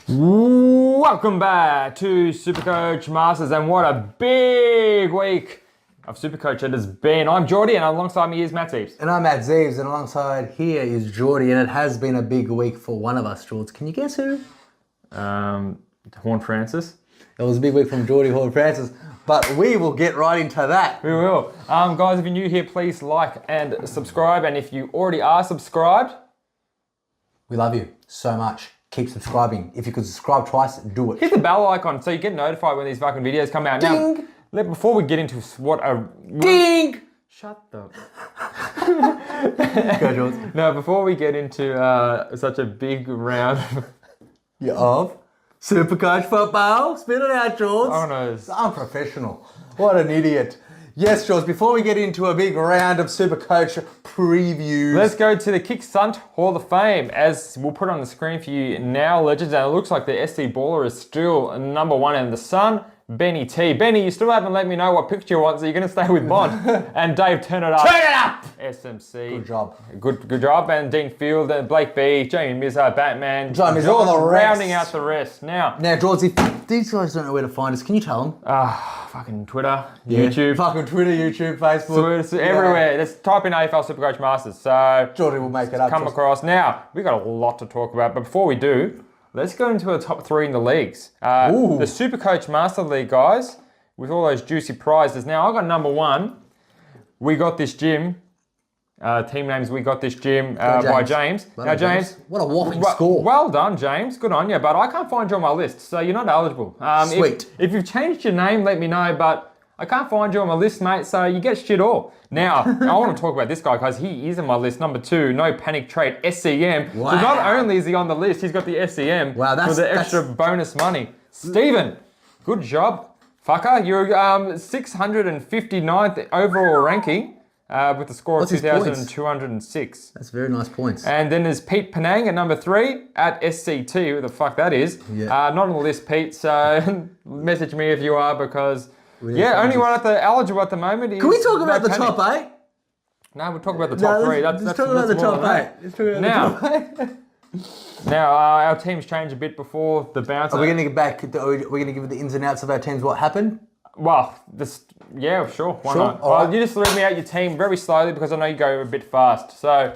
Welcome back to Supercoach Masters, and what a big week of Supercoach it has been. I'm Geordie, and alongside me is Matt Zeeves. And I'm Matt Zeeves, and alongside here is Geordie, and it has been a big week for one of us, George. Can you guess who? Horn Francis. It was a big week from Geordie Horn Francis, but we will get right into that. We will. Guys, if you're new here, please like and subscribe, and if you already are subscribed, We love you so much. Keep subscribing. If you could subscribe twice, do it. hit the bell icon so you get notified when these fucking videos come out. Ding! Now, before we get into what a... Ding! Shut the... Go, George. No, before we get into such a big round... Of Supercoach football. Spit it out, George. Oh no. It's unprofessional. What an idiot. Yes, George, before we get into a big round of Supercoach previews... Let's go to the Kick Stunt Hall of Fame, as we'll put on the screen for you now, legends. And it looks like the SC baller is still number one in the sun, Benny T. Benny, you still haven't let me know what picture you want, so you're going to stay with Bond. And Dave, turn it up. Turn it up! SMC. Good job. Good job. And Dean Field, and Blake B, Jamie Mizza, Batman. John Mizza, all the rest. Rounding out the rest. Now, George, if these guys don't know where to find us, can you tell them? fucking Twitter, YouTube. Fucking Twitter, YouTube, Facebook. It's everywhere. Just type in AFL Supercoach Masters. So Geordie will make it up. come across. Now, we got a lot to talk about, but before we do, let's go into the top three in the leagues. The Supercoach Master League, guys, with all those juicy prizes. Now, I got number one. We Got This Gym. Team names We Got This Gym by James. Now, James, what a whopping score. Well done, James. Good on you, but I can't find you on my list, so you're not eligible. Sweet. If you've changed your name, let me know, but I can't find you on my list, mate, so you get shit all. Now, I want to talk about this guy because he is on my list. Number two, No Panic Trade, SCM. Wow. So not only is he on the list, he's got the SCM for the extra bonus money. Stephen, good job, fucker. You're 659th overall ranking with the score of 2,206. That's very nice points. And then there's Pete Penang at number three at SCT, who the fuck that is. Yeah. Not on the list, Pete, so message me if you are, because... only one eligible at the moment. Can we talk about the top eight? No, we'll talk about the top three. Let's talk about the top eight. Now, our teams changed a bit before the bounce. Are we going to get back? Are we going to give the ins and outs of our teams? What happened? Well, sure. Why not? Right. You just read me out your team very slowly because I know you go a bit fast. So,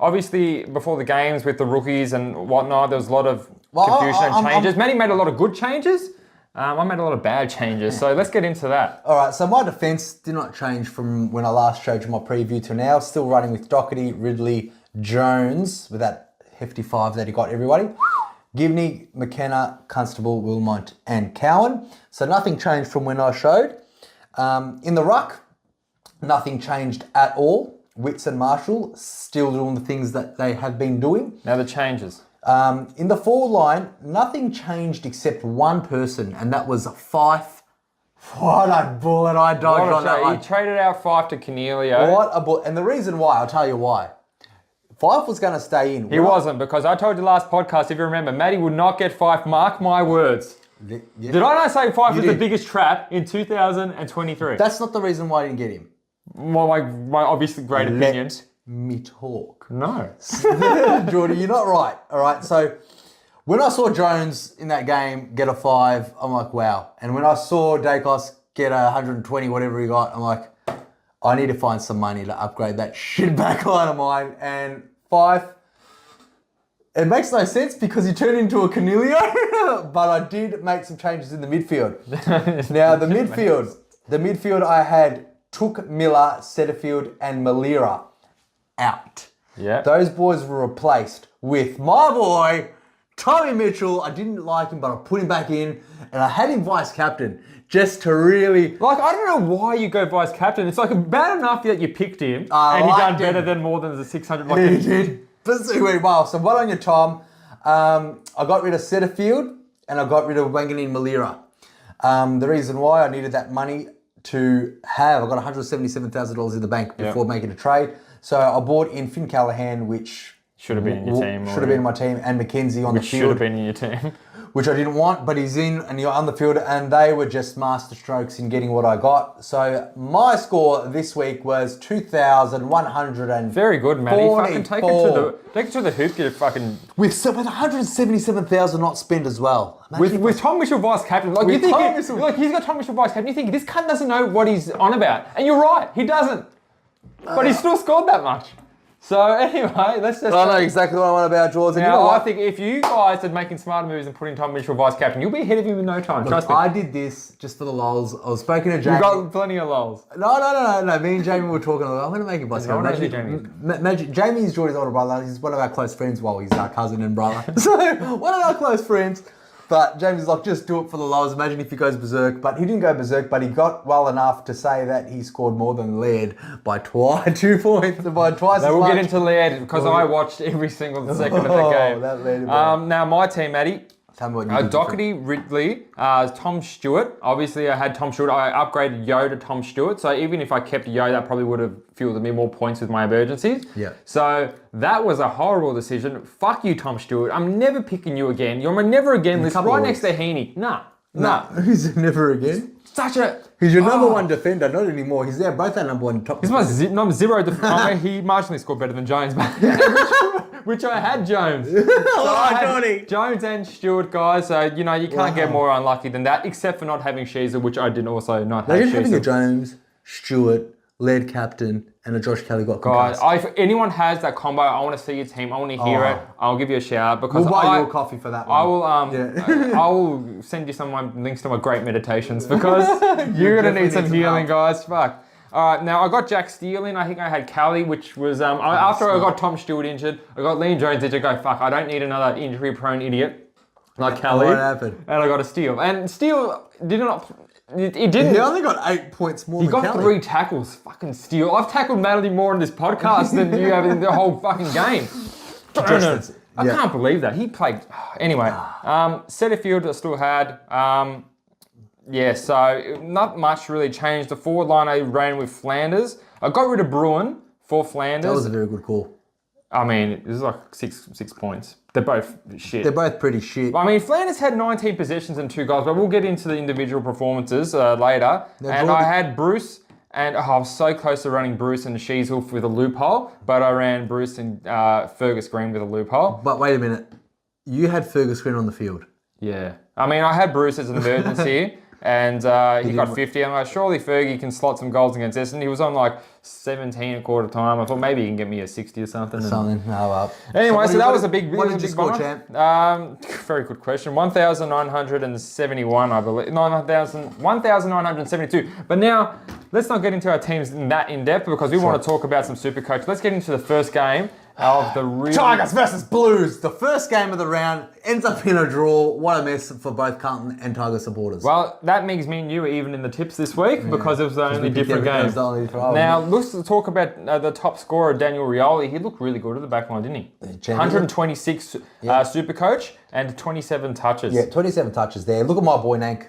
obviously, before the games with the rookies and whatnot, there was a lot of confusion and changes. Manny made a lot of good changes. I made a lot of bad changes, so let's get into that. All right, so my defence did not change from when I last showed you my preview to now. Still running with Doherty, Ridley, Jones, with that hefty five that he got everybody. Gibney, McKenna, Constable, Wilmot, and Cowan. So nothing changed from when I showed. In the ruck, nothing changed at all. Witts and Marshall still doing the things that they have been doing. Now the changes. In the forward line, nothing changed except one person, and that was Fife. What a bullet I dodged on that one. He traded out Fife to Cornelio. What a bullet. And the reason why, I'll tell you why. Fife was going to stay in. He wasn't, because I told you last podcast, if you remember, Matty would not get Fife. Mark my words. Yeah. Did I not say Fife was the biggest trap in 2023? That's not the reason why I didn't get him. My obviously great opinion. Let me talk. No. Geordie, you're not right. All right, so when I saw Jones in that game get a 5, I'm like, wow. And when I saw Dacos get 120, whatever he got, I'm like, I need to find some money to upgrade that shit back line of mine. And Fife, it makes no sense because he turned into a Cornelio, but I did make some changes in the midfield. Now, the midfield I had Took, Miller, Setterfield, and Malira out. Yeah. Those boys were replaced with my boy, Tommy Mitchell. I didn't like him, but I put him back in, and I had him vice captain just to really... I don't know why you go vice captain. It's bad enough that you picked him, and he done better than more than the 600. He did. But he went well. So well on your Tom. I got rid of Setterfield, and I got rid of Wanganeen Malira. The reason why I needed that money to have, I got $177,000 in the bank before making a trade. So I bought in Finn Callahan, which should have been in your team. Should have been in my team, and Mackenzie on the field. Should have been in your team. which I didn't want, but he's in and you're on the field, and they were just masterstrokes in getting what I got. So my score this week was 2,100. Very good, Matty. Fucking take it to the hoop, you fucking... With 177,000 not spent as well. With Tom Mitchell vice captain. Like, you think he's got Tom Mitchell vice captain, you think this cunt doesn't know what he's on about. And you're right, he doesn't. But he still scored that much. So anyway, let's just... I know exactly what I want about George. Now, I think if you guys are making smarter moves and putting Tom Mitchell vice captain, you'll be ahead of him in no time. Trust me. I did this just for the lols. I was speaking to Jamie. You got plenty of lols. No. Me and Jamie were talking. I'm going to make it vice captain. Jamie's Geordie's older brother. He's one of our close friends. Well, he's our cousin and brother. So one of our close friends. But Jamie's like, just do it for the lows. Imagine if he goes berserk. But he didn't go berserk, but he got well enough to say that he scored more than Laird by 2 points, by twice as much. We'll get into Laird because I watched every single second of that game. That Laird, now, my team, Matty. Tell me what you did. Doherty, Ridley, Tom Stewart. Obviously, I had Tom Stewart. I upgraded Yo to Tom Stewart. So even if I kept Yo, that probably would have fueled me more points with my emergencies. Yeah. So that was a horrible decision. Fuck you, Tom Stewart. I'm never picking you again. You're my never again list right next to Heaney. Nah. Who's never again? He's your number one defender, not anymore. He's there, both our number one top. He's my number zero defender. He marginally scored better than Jones, which I had Jones. Jones and Stewart, guys. So, you can't get more unlucky than that, except for not having Sheezer, which I did also not have. Imagine having a Jones, Stewart, Laird captain, and a Josh Kelly got concussed. Guys, if anyone has that combo, I want to see your team. I want to hear it. I'll give you a shout because we'll buy you a coffee for that one. I will. I will send you some of my links to my great meditations because you're gonna need some healing, guys. Fuck. All right, now I got Jack Steele in. I think I had Callie, which was after I got Tom Stewart injured. I got Liam Jones injured. Go fuck. I don't need another injury-prone idiot like Callie. What happened? And I got a Steele. And Steele did not. It didn't. He only got 8 points more than Kelly. He got 3 tackles. Fucking Steele. I've tackled Madeline more in this podcast than you have in the whole fucking game. I can't believe that. He played... Anyway, Setterfield I still had. So not much really changed. The forward line I ran with Flanders. I got rid of Bruin for Flanders. That was a very good call. I mean, it was like six points. They're both shit. They're both pretty shit. I mean, Flanders had 19 possessions and 2 goals, but we'll get into the individual performances later. I had Bruce, and I was so close to running Bruce and Sheezel with a loophole, but I ran Bruce and Fergus Green with a loophole. But wait a minute. You had Fergus Green on the field. Yeah. I mean, I had Bruce as an emergency. And he got 50. I'm like, surely Fergie can slot some goals against Essendon. He was on like 17 a quarter time. I thought maybe he can get me a 60 or something. Anyway, so that was a big, what did you score, champ? Very good question. 1,971, I believe. 1,972. But now, let's not get into our teams that in depth because we want to talk about some Supercoach. Let's get into the first game of the Tigers versus Blues. The first game of the round ends up in a draw. What a mess for both Carlton and Tiger supporters. Well, that means me and you were even in the tips this week because it was the only different game. Now, let's talk about the top scorer, Daniel Rioli. He looked really good at the back line, didn't he? 126 Supercoach and 27 touches. Yeah, 27 touches there. Look at my boy, Nank.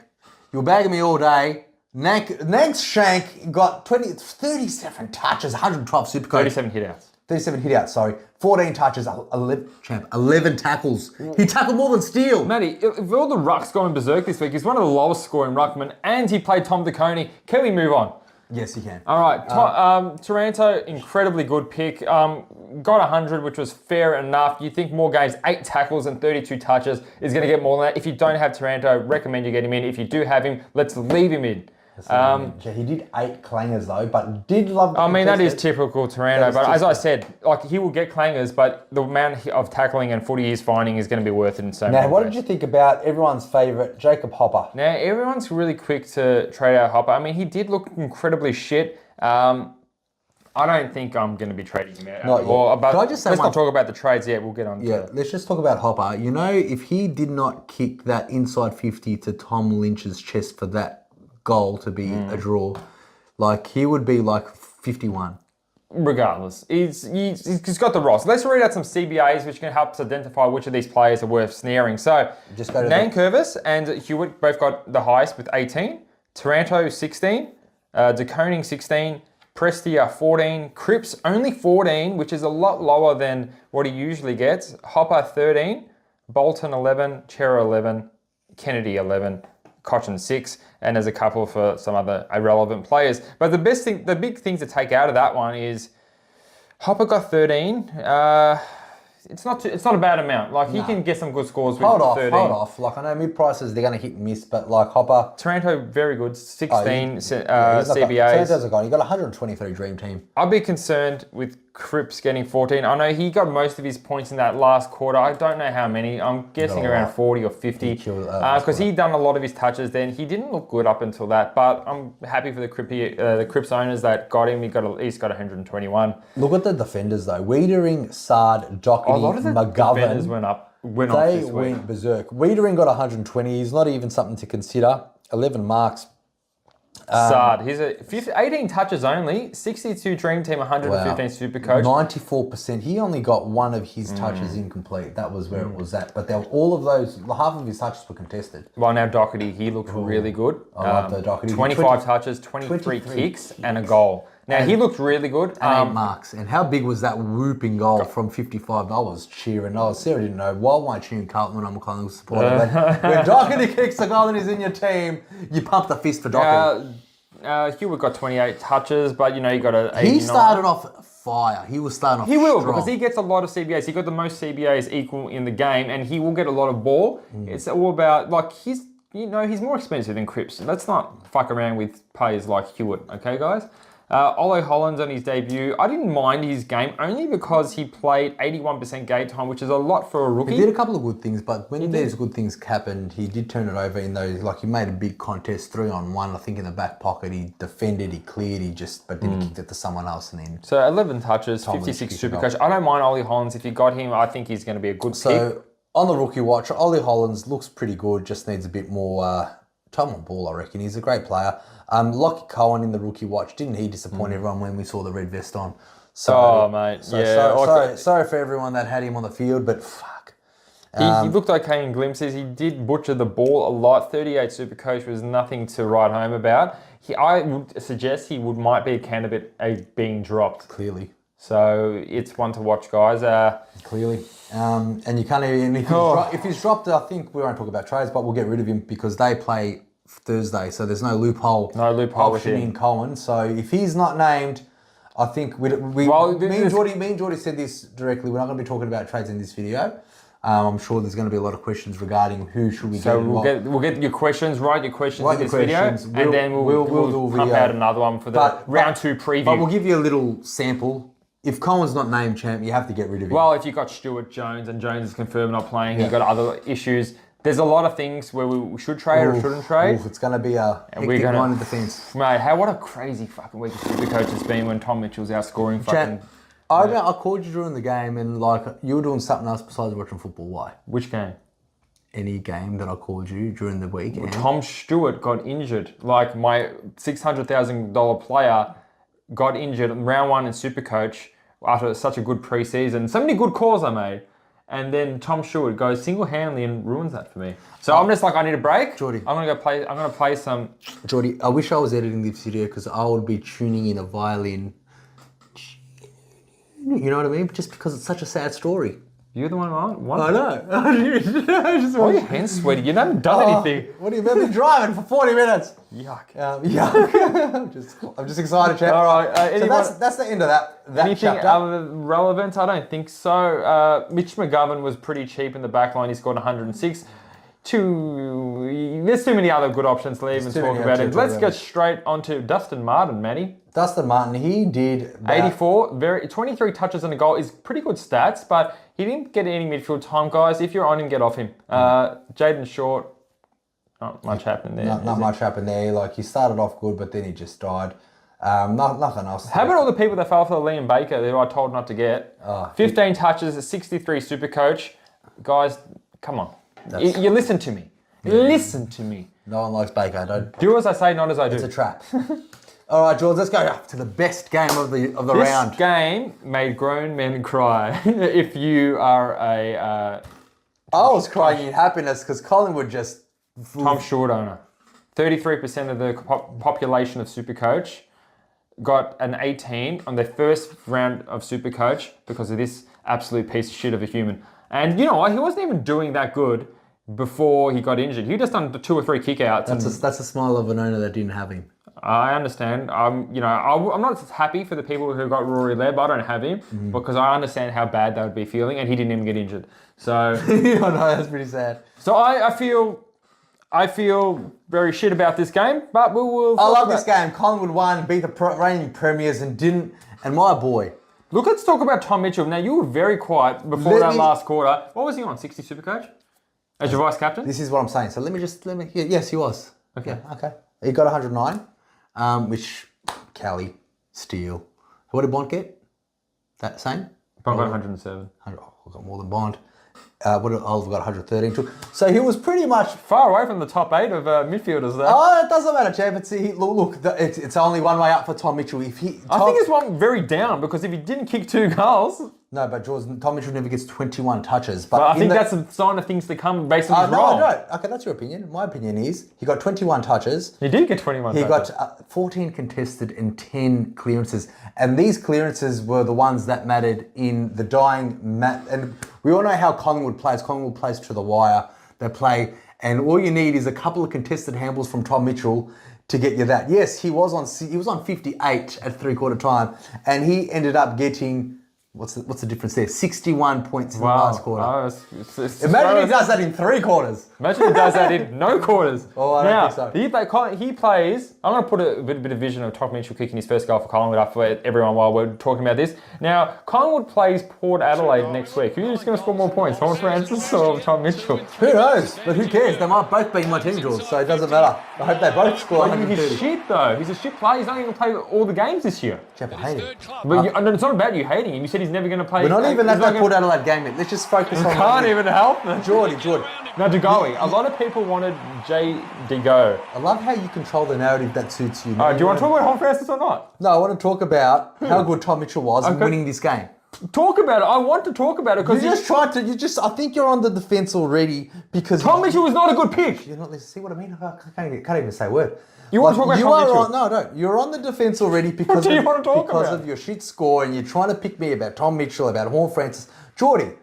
You were bagging me all day. Nank's Shank got 37 touches, 112 Supercoach. 37 hitouts. 37 hitouts, sorry. 14 touches, 11 tackles. He tackled more than Steele. Matty, if all the rucks going berserk this week, he's one of the lowest scoring ruckmen, and he played Tom DeConey. Can we move on? Yes, he can. All right, Taranto, incredibly good pick. Got 100, which was fair enough. You think more games, 8 tackles and 32 touches is going to get more than that. If you don't have Taranto, recommend you get him in. If you do have him, let's leave him in. He did 8 clangers though, but did love. I mean, that is typical Taranto. But as I said, like he will get clangers, but the amount of tackling and footy he's finding is going to be worth it in so many ways. Now, what did you think about everyone's favourite, Jacob Hopper? Now, everyone's really quick to trade out Hopper. I mean, he did look incredibly shit. I don't think I'm going to be trading him out. Not yet. But let's not talk about the trades yet. We'll get on. Yeah, let's just talk about Hopper. You know, if he did not kick that inside 50 to Tom Lynch's chest for that goal to be a draw, like he would be like 51. Regardless, he's got the Ross. Let's read out some CBAs which can help us identify which of these players are worth snaring. So, Nankervis and Hewitt both got the highest with 18. Taranto 16, DeConing 16, Prestia 14, Cripps only 14, which is a lot lower than what he usually gets. Hopper 13, Bolton 11, Chera 11, Kennedy 11, Cochin 6, and there's a couple for some other irrelevant players. But the big thing to take out of that one is Hopper got 13. It's not a bad amount. Like, he can get some good scores with 13. Hold off. Like, I know mid-prices, they're going to hit and miss, but like Hopper... Taranto, very good. 16 CBAs. Taranto's a guy. He got 123 Dream Team. I'd be concerned with Cripps getting 14. I know he got most of his points in that last quarter. I don't know how many. I'm guessing around 40 or 50. Because he'd done a lot of his touches then. He didn't look good up until that, but I'm happy for the Cripps owners that got him. He's got 121. Look at the defenders though. Wiedering, Sard, Doherty, A lot of the McGovern. defenders went off They this week. went berserk. Wiedering got 120. He's not even something to consider. 11 marks. Sard, he's 18 touches only, 62 Dream Team, 115 Supercoach. 94%. He only got one of his touches incomplete. That was where it was at. But all of those, half of his touches were contested. Well, now Doherty, he looked really good. I love the Doherty. 25 touches, 23 kicks, and a goal. Now, he looked really good. And 8 marks. And how big was that whooping goal from 55? I was cheering. Sarah didn't know. Why am I cheering Carlton when I'm a Collingwood supporter? When Doherty kicks the goal and he's in your team, you pump the fist for Doherty. Hewitt got 28 touches, but, you got a 89. He started off fire. He was starting off He will, strong. because he gets a lot of CBAs. He got the most CBAs equal in the game, and he will get a lot of ball. It's all about, like, he's more expensive than Cripps. Let's not fuck around with players like Hewitt, okay, guys? Ollie Hollands on his debut. I didn't mind his game only because he played 81% game time, which is a lot for a rookie. He did a couple of good things, but when these good things happened, he did turn it over in those, like he made a big contest 3-on-1, I think in the back pocket. He defended, he cleared, but then he kicked it to someone else and then... So 11 touches, 56 Supercoach. I don't mind Ollie Hollands. If you got him, I think he's going to be a good pick. So on the rookie watch, Ollie Hollands looks pretty good, just needs a bit more time on ball, I reckon. He's a great player. Lockie Cohen in the rookie watch, didn't he disappoint everyone when we saw the red vest on? So, mate, sorry for everyone that had him on the field, but fuck. He looked okay in glimpses. He did butcher the ball a lot. 38 Supercoach was nothing to write home about. I would suggest he might be a candidate being dropped. Clearly. So it's one to watch, guys. Clearly. And you can't even... If he's dropped, I think we won't talk about trades, but we'll get rid of him because they play Thursday, so there's no loophole option in Cohen. So if he's not named, I think me and Geordie said this directly. We're not going to be talking about trades in this video. I'm sure there's going to be a lot of questions regarding who should we get. So we'll get your questions. Write your questions in this video, and then we'll do a pump video. out another one for the round 2 preview. But we'll give you a little sample. If Cohen's not named champ, you have to get rid of him. Well, if you've got Stewart, Jones, and Jones is confirmed not playing, you've got other issues. There's a lot of things where we should trade or shouldn't trade. It's going to be a hectic one in defence. Mate, what a crazy fucking week of Supercoach it's been when Tom Mitchell's outscoring fucking... I called you during the game and you were doing something else besides watching football. Why? Which game? Any game that I called you during the week. Well, Tom Stewart got injured. Like my $600,000 player got injured in round 1 in Supercoach after such a good preseason. So many good calls I made. And then Tom Stewart goes single-handedly and ruins that for me. So I'm just like, I need a break. Jordy. I'm going to play some... Jordy, I wish I was editing this video because I would be tuning in a violin. You know what I mean? Just because it's such a sad story. You're the one who I know. Why are your hands sweaty? You haven't done anything. What do you mean? I've been driving for 40 minutes. Yuck. Yuck. I'm just excited, chap. All right. So that's the end of that anything chapter. other relevant? I don't think so. Mitch McGovern was pretty cheap in the back line. He scored 106. There's too many other good options to even talk about it. Let's get straight onto Dustin Martin, Matty. Dustin Martin, he did 84, 23 touches and a goal is pretty good stats, but he didn't get any midfield time, guys. If you're on him, get off him. Jaden Short, not much happened there. Not much happened there. Like, he started off good, but then he just died. Nothing else. How about all the people that fell for Liam Baker who I told not to get? 15 touches, 63 Supercoach. Guys, come on. You listen to me. Yeah. Listen to me. No one likes Baker. Don't do as I say, not as I do. It's a trap. All right, George, let's go to the best game of the round. This game made grown men cry. If you are a... I was crying in happiness because Collingwood just... Tom Short owner. 33% of the population of Supercoach got an 18 on their first round of Supercoach because of this absolute piece of shit of a human. And you know what? He wasn't even doing that good. before he got injured. He just done 2 or 3 kickouts. That's a smile of an owner that didn't have him. I understand. I'm not happy for the people who got Rory Laird, but I don't have him because I understand how bad they would be feeling, and he didn't even get injured. So I know, that's pretty sad. So I feel very shit about this game, but we will. I love this game. Collingwood won, beat the reigning premiers, and my boy. Look, let's talk about Tom Mitchell. Now, you were very quiet before last quarter. What was he on? 60 Supercoach? As your vice captain? This is what I'm saying. So let me. Yes, he was. Okay. Yeah, okay. He got 109, which Callie, Steele. What did Bond get? That same? Bond got 107. I got more than Bond. Oliver got 113 too. So he was pretty much far away from the top 8 of midfielders there. Oh, it doesn't matter, Champ. It's only one way up for Tom Mitchell. I think it's one very down because if he didn't kick 2 goals. No, but Tom Mitchell never gets 21 touches. But I think that's a sign of things to come based on his role. No, I don't. Okay, that's your opinion. My opinion is he got 21 touches. He did get 21 touches. He got 14 contested and 10 clearances. And these clearances were the ones that mattered in the dying match. And we all know how Collingwood plays. Collingwood plays to the wire. They play, and all you need is a couple of contested handballs from Tom Mitchell to get you that. Yes, he was on 58 at 3/4 time, and he ended up getting. What's the difference there? 61 points in the last quarter. Oh, Imagine he does that in 3 quarters. Imagine he does that in no quarters. Oh, I don't think so. He plays. I'm going to put a bit of vision of Tom Mitchell kicking his first goal for Collingwood up for everyone while we're talking about this. Now, Collingwood plays Port Adelaide next week. Who's just going to score more points? Horn Francis or Tom Mitchell? Who knows? But who cares? They might both be in my team, Jules, so it doesn't matter. I hope they both score. He's shit, though. He's a shit player. He's not even played all the games this year. Jeff, I hate him. But it's not about you hating him. You said he's never going to play. We're not even at that Port Adelaide game yet. Let's just focus on... Can't even help them. Geordie. Now, Degoe. A lot of people wanted Jay Degoe. I love how you control the narrative that suits you. Do you want to talk about Horn Francis or not? No, I want to talk about how good Tom Mitchell was in winning this game. Talk about it. I want to talk about it because I think you're on the defence already because... Tom Mitchell was not a good pick. You're not listening. See what I mean? I can't even say a word. You want to talk about Tom Mitchell? No. You're on the defence already because of your shit score, and you're trying to pick me about Tom Mitchell, about Horn Francis. Geordie,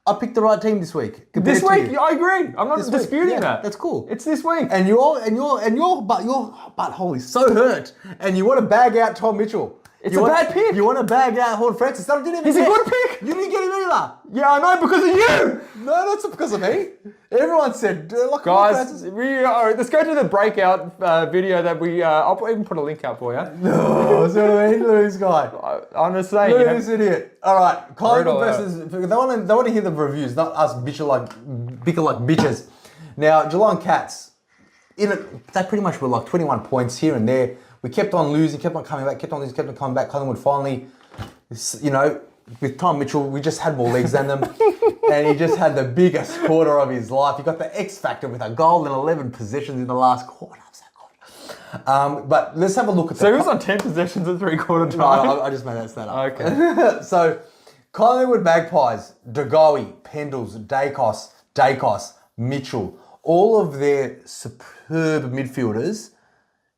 I picked the right team this week. This week, I agree. I'm not disputing that. That's cool. It's this week. And your butthole is so hurt, and you want to bag out Tom Mitchell. It's a bad pick. You want to bag out Horn Francis. He's a good pick. You didn't get him either. Yeah, I know, because of you. No, that's not because of me. Everyone said, guys, let's go to the breakout video that I'll even put a link up for you. No, that's what I mean. Look at this guy. I'm just saying. Look at this idiot. All right, Collingwood versus... They want to hear the reviews, not us bicker like bitches. Now, Geelong Cats, they pretty much were like 21 points here and there. We kept on losing, kept on coming back, kept on losing, kept on coming back. Collingwood finally, with Tom Mitchell, we just had more legs than them. And he just had the biggest quarter of his life. He got the X factor with a goal and 11 possessions in the last quarter. I'm so good. But let's have a look at that. So he was on 10 possessions at 3/4 time? No, I just made that stat up. Okay. So, Collingwood Magpies, Degoe, Pendles, Dacos, Mitchell, all of their superb midfielders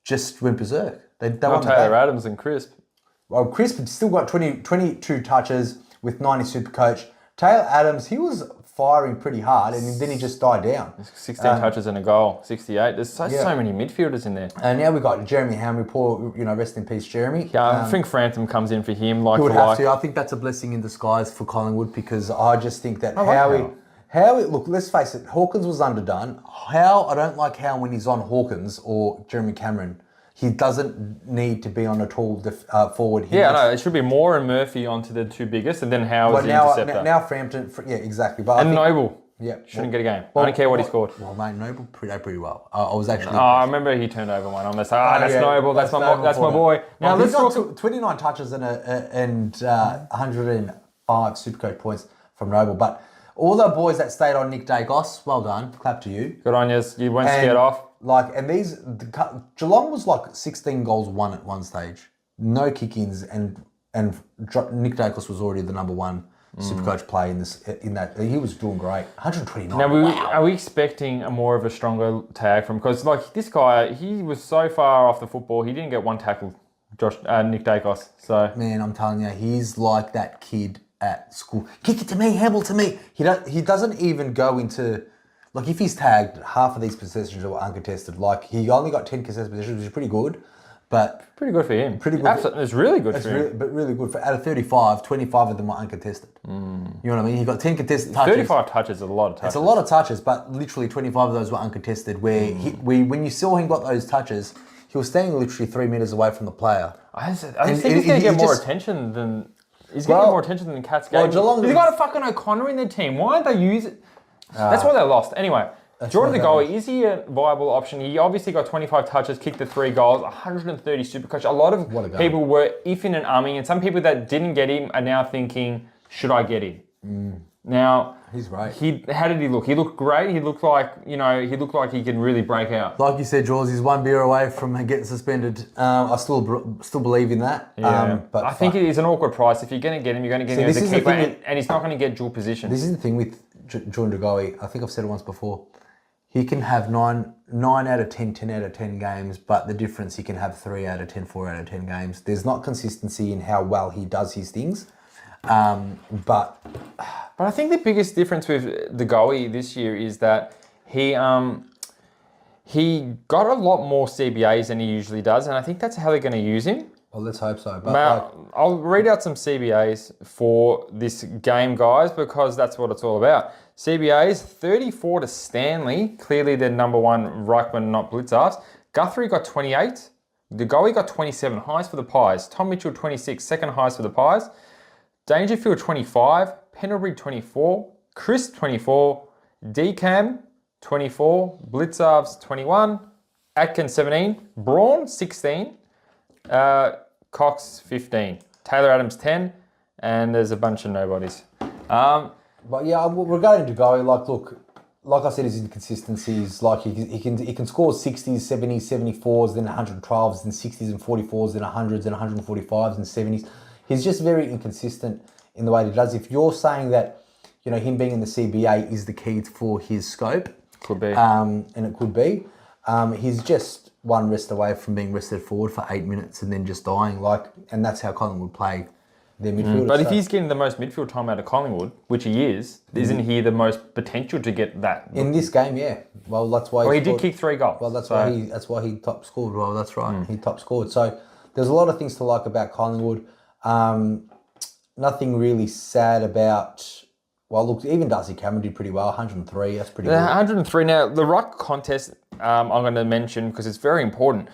just went berserk. They not Taylor Adams and Crisp. Well, Crisp still got 22 touches with 90 Supercoach. Taylor Adams, he was firing pretty hard, and then he just died down. 16 touches and a goal, 68. There's so many midfielders in there. And now we've got Jeremy Hamry, poor, rest in peace, Jeremy. Yeah, I think Frampton comes in for him. He would have to. I think that's a blessing in disguise for Collingwood because I just think that look, let's face it, Hawkins was underdone. I don't like how when he's on Hawkins or Jeremy Cameron, he doesn't need to be on a tall forward. It should be Moore and Murphy onto the 2 biggest, and then Howe is the interceptor. Now Frampton, exactly. But Noble. Yeah, shouldn't get a game. I don't care what he scored. Well, mate, Noble played pretty well. I was actually. I remember he turned over one. I'm gonna say, that's Noble. That's my boy. Now let's talk. 29 touches and 105 Supercoach points from Noble, but. All the boys that stayed on Nick Dacos, well done. Clap to you. Good on you. You weren't scared off. Geelong was like 16 goals won at one stage. No kick-ins, and Nick Dacos was already the number 1 Supercoach play in that. He was doing great. 129. Now, are we expecting more of a stronger tag from? Because this guy, he was so far off the football, he didn't get one tackle. Nick Dacos. So man, I'm telling you, he's like that kid at school. Kick it to me, handball to me. He doesn't even go into like if he's tagged, half of these possessions were uncontested. Like he only got 10 contested possessions, which is pretty good. But pretty good for him. Pretty good. Absolutely, it's really good for him. But really good. Out of 35, 25 of them were uncontested. You know what I mean? He got 10 contested touches. 35 touches is a lot of touches. It's a lot of touches, but literally 25 of those were uncontested. Where when you saw him got those touches, he was standing literally 3 metres away from the player. I think he's going to get more attention than... He's going to get more attention than Cat's game. He's got a fucking O'Connor in their team. Why aren't they using... That's why they lost. Anyway... Jordan De Goey, is he a viable option? He obviously got 25 touches, kicked the 3 goals, 130 Supercoach. A lot of people were iffing and umming, and some people that didn't get him are now thinking, should I get him? Now, he's right. How did he look? He looked great. He looked like, he could really break out. Like you said, Jaws, he's one beer away from getting suspended. I still believe in that. Yeah. But I think it is an awkward price. If you're going to get him, you're going to get him as a keeper, and he's not going to get dual position. This is the thing with Jordan De Goey. I think I've said it once before. He can have 9 out of 10, 10 out of 10 games, but the difference, he can have 3 out of 10, 4 out of 10 games. There's not consistency in how well he does his things. But I think the biggest difference with De Goey this year is that he got a lot more CBAs than he usually does, and I think that's how they're going to use him. Well, let's hope so. But I'll read out some CBAs for this game, guys, because that's what it's all about. CBAs, 34 to Stanley. Clearly their number one ruckman, not Blitzarves. Guthrie got 28. De Goey got 27, highest for the Pies. Tom Mitchell, 26, second highest for the Pies. Dangerfield, 25. Pendlebury, 24. Chris, 24. Decam, 24. Blitzarves, 21. Atkins, 17. Braun, 16. Cox, 15. Taylor Adams, 10. And there's a bunch of nobodies. But yeah, regarding De Goey, like I said, his inconsistencies, like he can score 60s, 70s, 74s, then 112s, then 60s and 44s, then 100s and 145s and 70s. He's just very inconsistent in the way that he does. If you're saying that, him being in the CBA is the key for his scope, could be, and it could be, he's just one rest away from being rested forward for 8 minutes and then just dying. And that's how Collingwood play their midfield. But if he's getting the most midfield time out of Collingwood, which he is, isn't he the most potential to get that? In this game, yeah. Well, that's why he did kick 3 goals. Well, that's why he top scored. Well, that's right. He top scored. So there's a lot of things to like about Collingwood. Nothing really sad about. Well, look, even Darcy Cameron did pretty well. 103. That's pretty good. 103. Now the ruck contest, I'm going to mention because it's very important.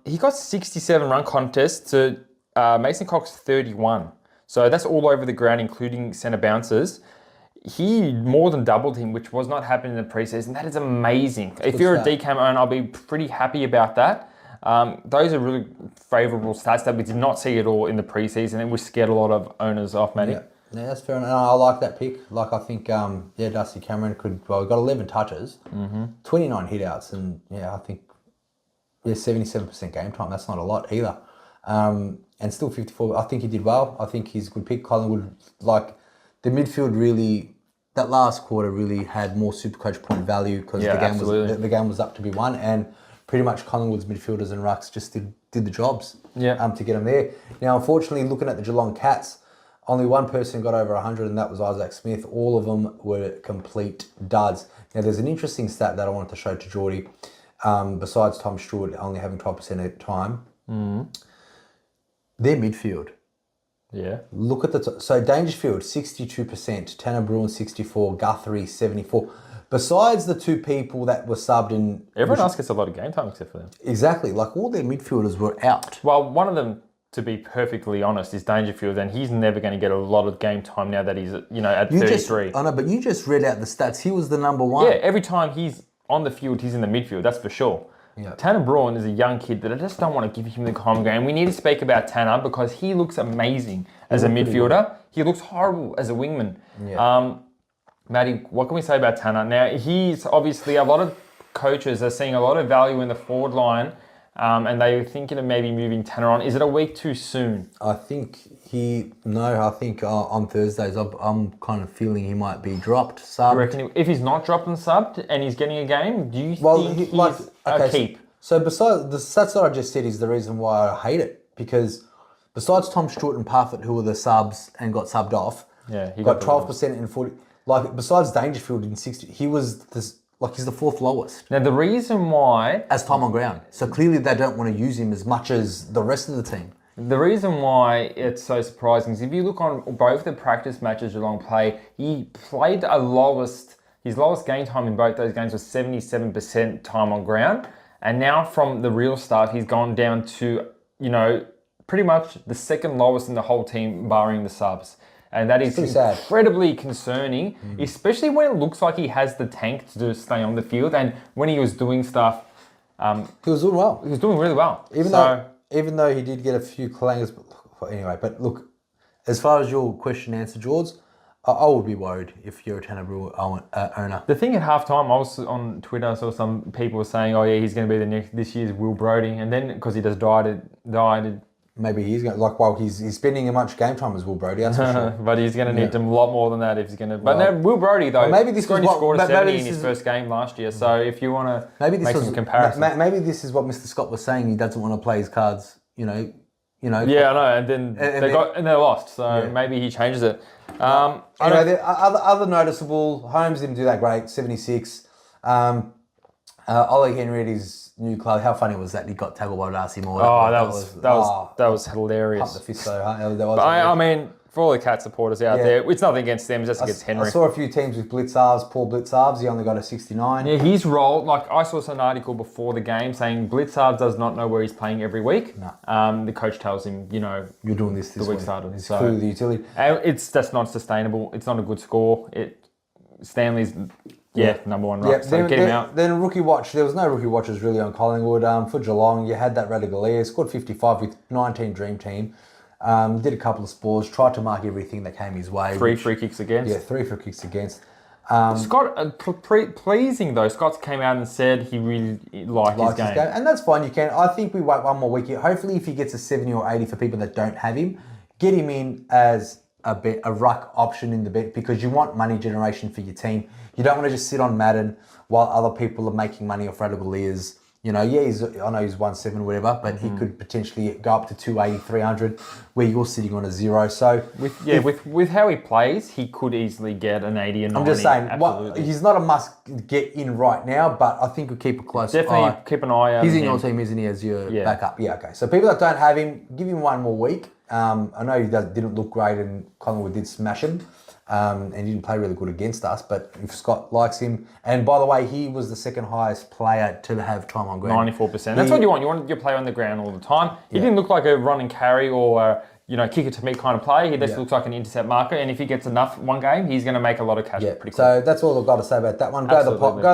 He got 67 run contests to Mason Cox 31. So that's all over the ground, including centre bounces. He more than doubled him, which was not happening in the preseason. That is amazing. If you're a DCAM owner, I'll be pretty happy about that. Those are really favourable stats that we did not see at all in the preseason, and we scared a lot of owners off, Matty. Yeah, that's fair enough. I like that pick. I think, Darcy Cameron he got 11 touches, 29 hitouts, and I think 77% game time. That's not a lot either. And still 54. I think he did well. I think he's a good pick. Collingwood, the midfield really, that last quarter really had more Supercoach point value because the game was up to be won, and pretty much Collingwood's midfielders and rucks just did the jobs to get them there. Now, unfortunately, looking at the Geelong Cats, only one person got over 100, and that was Isaac Smith. All of them were complete duds. Now, there's an interesting stat that I wanted to show to Geordie. Besides Tom Stewart only having 12% of the time, their midfield. Yeah. Look at so Dangerfield 62%, Tanner Bruin 64%, Guthrie 74%. Besides the 2 people that were subbed in, everyone else gets a lot of game time except for them. Exactly, all their midfielders were out. Well, one of them, to be perfectly honest, is Dangerfield, and he's never going to get a lot of game time now that he's at 33. I know, but you just read out the stats. He was the number one. Yeah, every time he's on the field, he's in the midfield. That's for sure. Yeah. Tanner Braun is a young kid that I just don't want to give him the home game. We need to speak about Tanner because he looks amazing as a midfielder. He looks horrible as a wingman. Yeah. Matty, what can we say about Tanner? Now, he's obviously, a lot of coaches are seeing a lot of value in the forward line, and they're thinking of maybe moving Tanner on. Is it a week too soon? I think on Thursdays, I'm kind of feeling he might be dropped, subbed. You reckon if he's not dropped and subbed and he's getting a game, do you think he's a keep? So besides the stats that I just said is the reason why I hate it, because besides Tom Stewart and Parfitt, who were the subs and got subbed off, he got 12% and 40%. Like, besides Dangerfield in 60, he was this, like, he's the fourth lowest. Now, the reason why... As time on ground. So clearly they don't want to use him as much as the rest of the team. The reason why it's so surprising is if you look on both the practice matches Geelong play, he played his lowest game time in both those games was 77% time on ground. And now from the real start, he's gone down to, pretty much the second lowest in the whole team, barring the subs. And that is incredibly concerning, especially when it looks like he has the tank to stay on the field. And when he was doing stuff... he was doing well. He was doing really well. Even though he did get a few clangers, but look, as far as your question answer, George, I would be worried if you're a Tanner Brewer owner. The thing at halftime, I was on Twitter, I saw some people were saying, "Oh yeah, he's going to be this year's Will Brodie," and then because he just died. Maybe he's going to, he's spending as much game time as Will Brodie, that's for sure. But he's going to need a lot more than that if he's going to. But no, Will Brodie though, maybe this only scored a 70 in his first game last year. So if you want to make some comparisons, maybe this is what Mr. Scott was saying. He doesn't want to play his cards. Yeah, I know, and then they lost. So maybe he changes it. Other noticeable. Holmes didn't do that great. 76. Ollie Henry's new club. How funny was that? He got tackled by Darcy Moore. That was hilarious. Pump the fist so hard. I mean, for all the Cat supporters out there, it's nothing against them. It's just against Henry. I saw a few teams with Blitzarves, Paul Blitzarves. He only got a 69. Yeah, his role. Like I saw an article before the game saying Blitzarves does not know where he's playing every week. No. The coach tells him, you're doing this week. Started. It's clearly the utility. That's not sustainable. It's not a good score. Stanley's. Number one ruck. So get him out. Then rookie watch. There was no rookie watches really on Collingwood. For Geelong, you had that Radigalia, scored 55 with 19 Dream Team. Did a couple of spores, tried to mark everything that came his way. 3 free kicks against. Yeah, 3 free kicks against. Scott, pleasing though, Scott came out and said he really liked his game. And that's fine, you can. I think we wait one more week. Hopefully if he gets a 70 or 80 for people that don't have him, get him in as a ruck option in the bet because you want money generation for your team. You don't want to just sit on Madden while other people are making money off Radagalias. I know he's 1.7 or whatever, but he could potentially go up to 280, 300 where you're sitting on a 0. So with how he plays, he could easily get an 80 and 90. I'm just saying, he's not a must get in right now, but I think we'll keep a close eye. Definitely keep an eye out. He's in your team, isn't he, as your backup? Yeah, okay. So people that don't have him, give him one more week. I know he didn't look great and Collingwood did smash him. And he didn't play really good against us, but if Scott likes him, and by the way, he was the second highest player to have time on ground. 94%. That's what you want. You want your player on the ground all the time. He didn't look like a run and carry or kick it to me kind of player. He just looks like an intercept marker, and if he gets enough one game, he's going to make a lot of cash pretty quick. So that's all I've got to say about that one. Go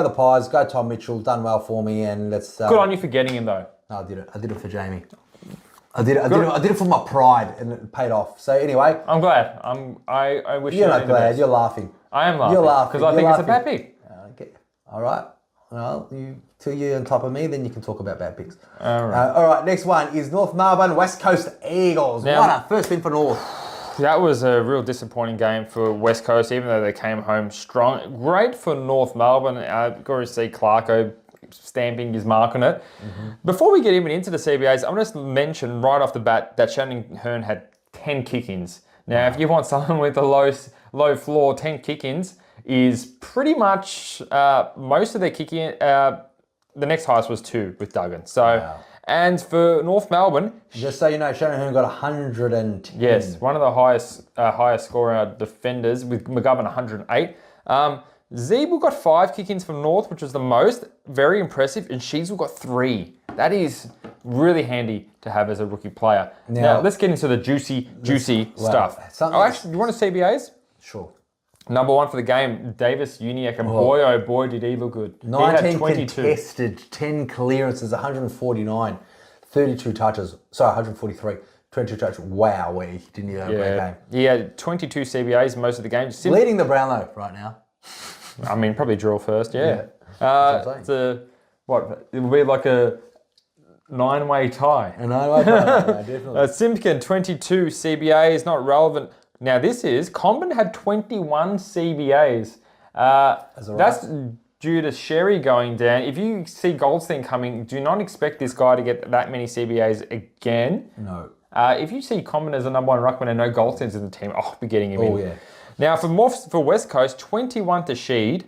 the Pies, go Tom Mitchell, done well for me, and let's... Good on you for getting him though. No, I did it for Jamie. I did it for my pride, and it paid off. So anyway, I'm glad. I wish you're not glad. You're laughing. I am laughing. You're laughing because I think it's a bad pick. Okay. All right. Well, till you're on top of me, then you can talk about bad picks. All right. All right. Next one is North Melbourne West Coast Eagles. What a first win for North. That was a real disappointing game for West Coast, even though they came home strong. Great for North Melbourne. Got to see Clarko stamping his mark on it. Before we get even into the CBAs, I'm going to mention right off the bat that Shannon Hearn had 10 kick-ins. Now, if you want someone with a low floor, 10 kick-ins is pretty much most of their kick-in. The next highest was 2 with Duggan. So, and for North Melbourne, just so you know, Shannon Hearn got 110. Yes, one of the highest scorer defenders with McGovern 108. Zeeble got 5 kick-ins from North, which was the most. Very impressive. And Sheezel got 3. That is really handy to have as a rookie player. Now let's get into the juicy stuff. Actually, you want to CBAs? Sure. Number 1 for the game, Davis Uniacke, and boy, oh boy, did he look good. 19 he had 22. contested, 10 clearances, 149, 32 touches. Sorry, 143. 22 touches. Wow, he didn't have a great game. He had 22 CBAs most of the game. Leading the Brownlow right now. I mean, probably draw first, it's it will be like a 9-way tie. A 9-way tie, definitely. Simpkin, 22 CBAs, not relevant. Now this is, Comben had 21 CBAs. That's due to Sherry going down. If you see Goldstein coming, do not expect this guy to get that many CBAs again. No. If you see Comben as a number 1 ruckman and no Goldstein's in the team, I'll be getting him in. Yeah. Now, for West Coast, 21 to Sheed,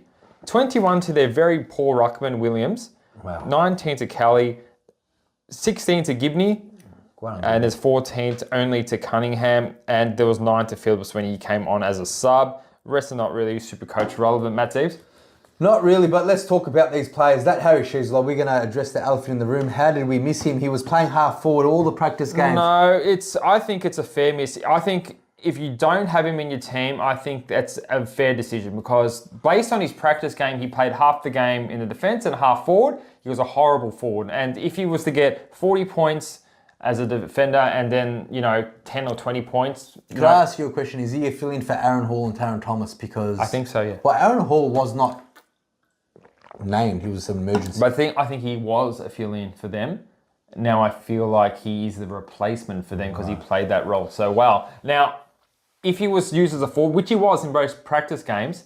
21 to their very poor ruckman, Williams, 19 to Kelly, 16 to Gibney, and there's 14 only to Cunningham, and there was 9 to Phillips when he came on as a sub. The rest are not really Supercoach relevant, Matt Zeeves. Not really, but let's talk about these players. That Harry Sheezel, we're going to address the elephant in the room. How did we miss him? He was playing half forward all the practice games. No, I think it's a fair miss. I think if you don't have him in your team, I think that's a fair decision because based on his practice game, he played half the game in the defence and half forward. He was a horrible forward. And if he was to get 40 points as a defender and then, 10 or 20 points. Can I ask you a question? Is he a fill-in for Aaron Hall and Taron Thomas? Because I think so, yeah. Well, Aaron Hall was not named. He was an emergency. But I think he was a fill-in for them. Now I feel like he is the replacement for them because he played that role so well. Now, if he was used as a forward, which he was in both practice games,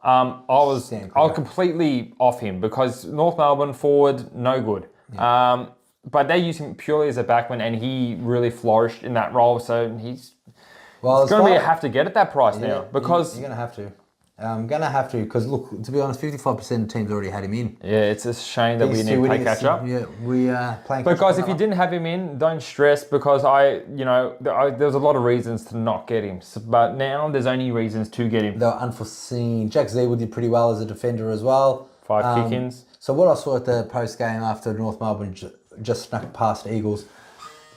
I was completely off him because North Melbourne forward, no good. Yeah. But they use him purely as a backman, and he really flourished in that role. So he's going to be a have to get at that price now because you're going to have to. I'm going to have to because look, to be honest, 55% of teams already had him in. Yeah, it's a shame that we need to play catch up. Yeah, we are playing. But guys, if you didn't have him in, don't stress because there's a lot of reasons to not get him. But now there's only reasons to get him. They were unforeseen. Jack Zeeble did pretty well as a defender as well. 5 kick-ins. So what I saw at the post game after North Melbourne just snuck past Eagles,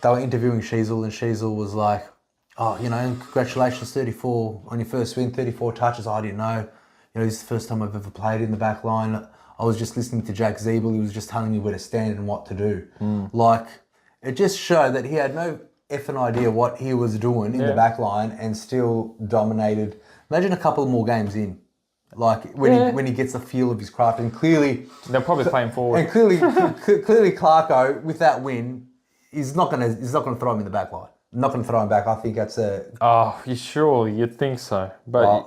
they were interviewing Sheezel, and Sheezel was like, "Oh, congratulations, 34 on your first win, 34 touches. I didn't know. This is the first time I've ever played in the back line. I was just listening to Jack Zeeble. He was just telling me where to stand and what to do. Like, it just showed that he had no effing idea what he was doing in the back line and still dominated. Imagine a couple more games in. Like, when he gets the feel of his craft. And clearly... They're probably playing forward. And clearly Clarko, with that win, he's not gonna throw him in the back line. Not going to throw him back. I think that's a... Oh, you sure? You'd think so. But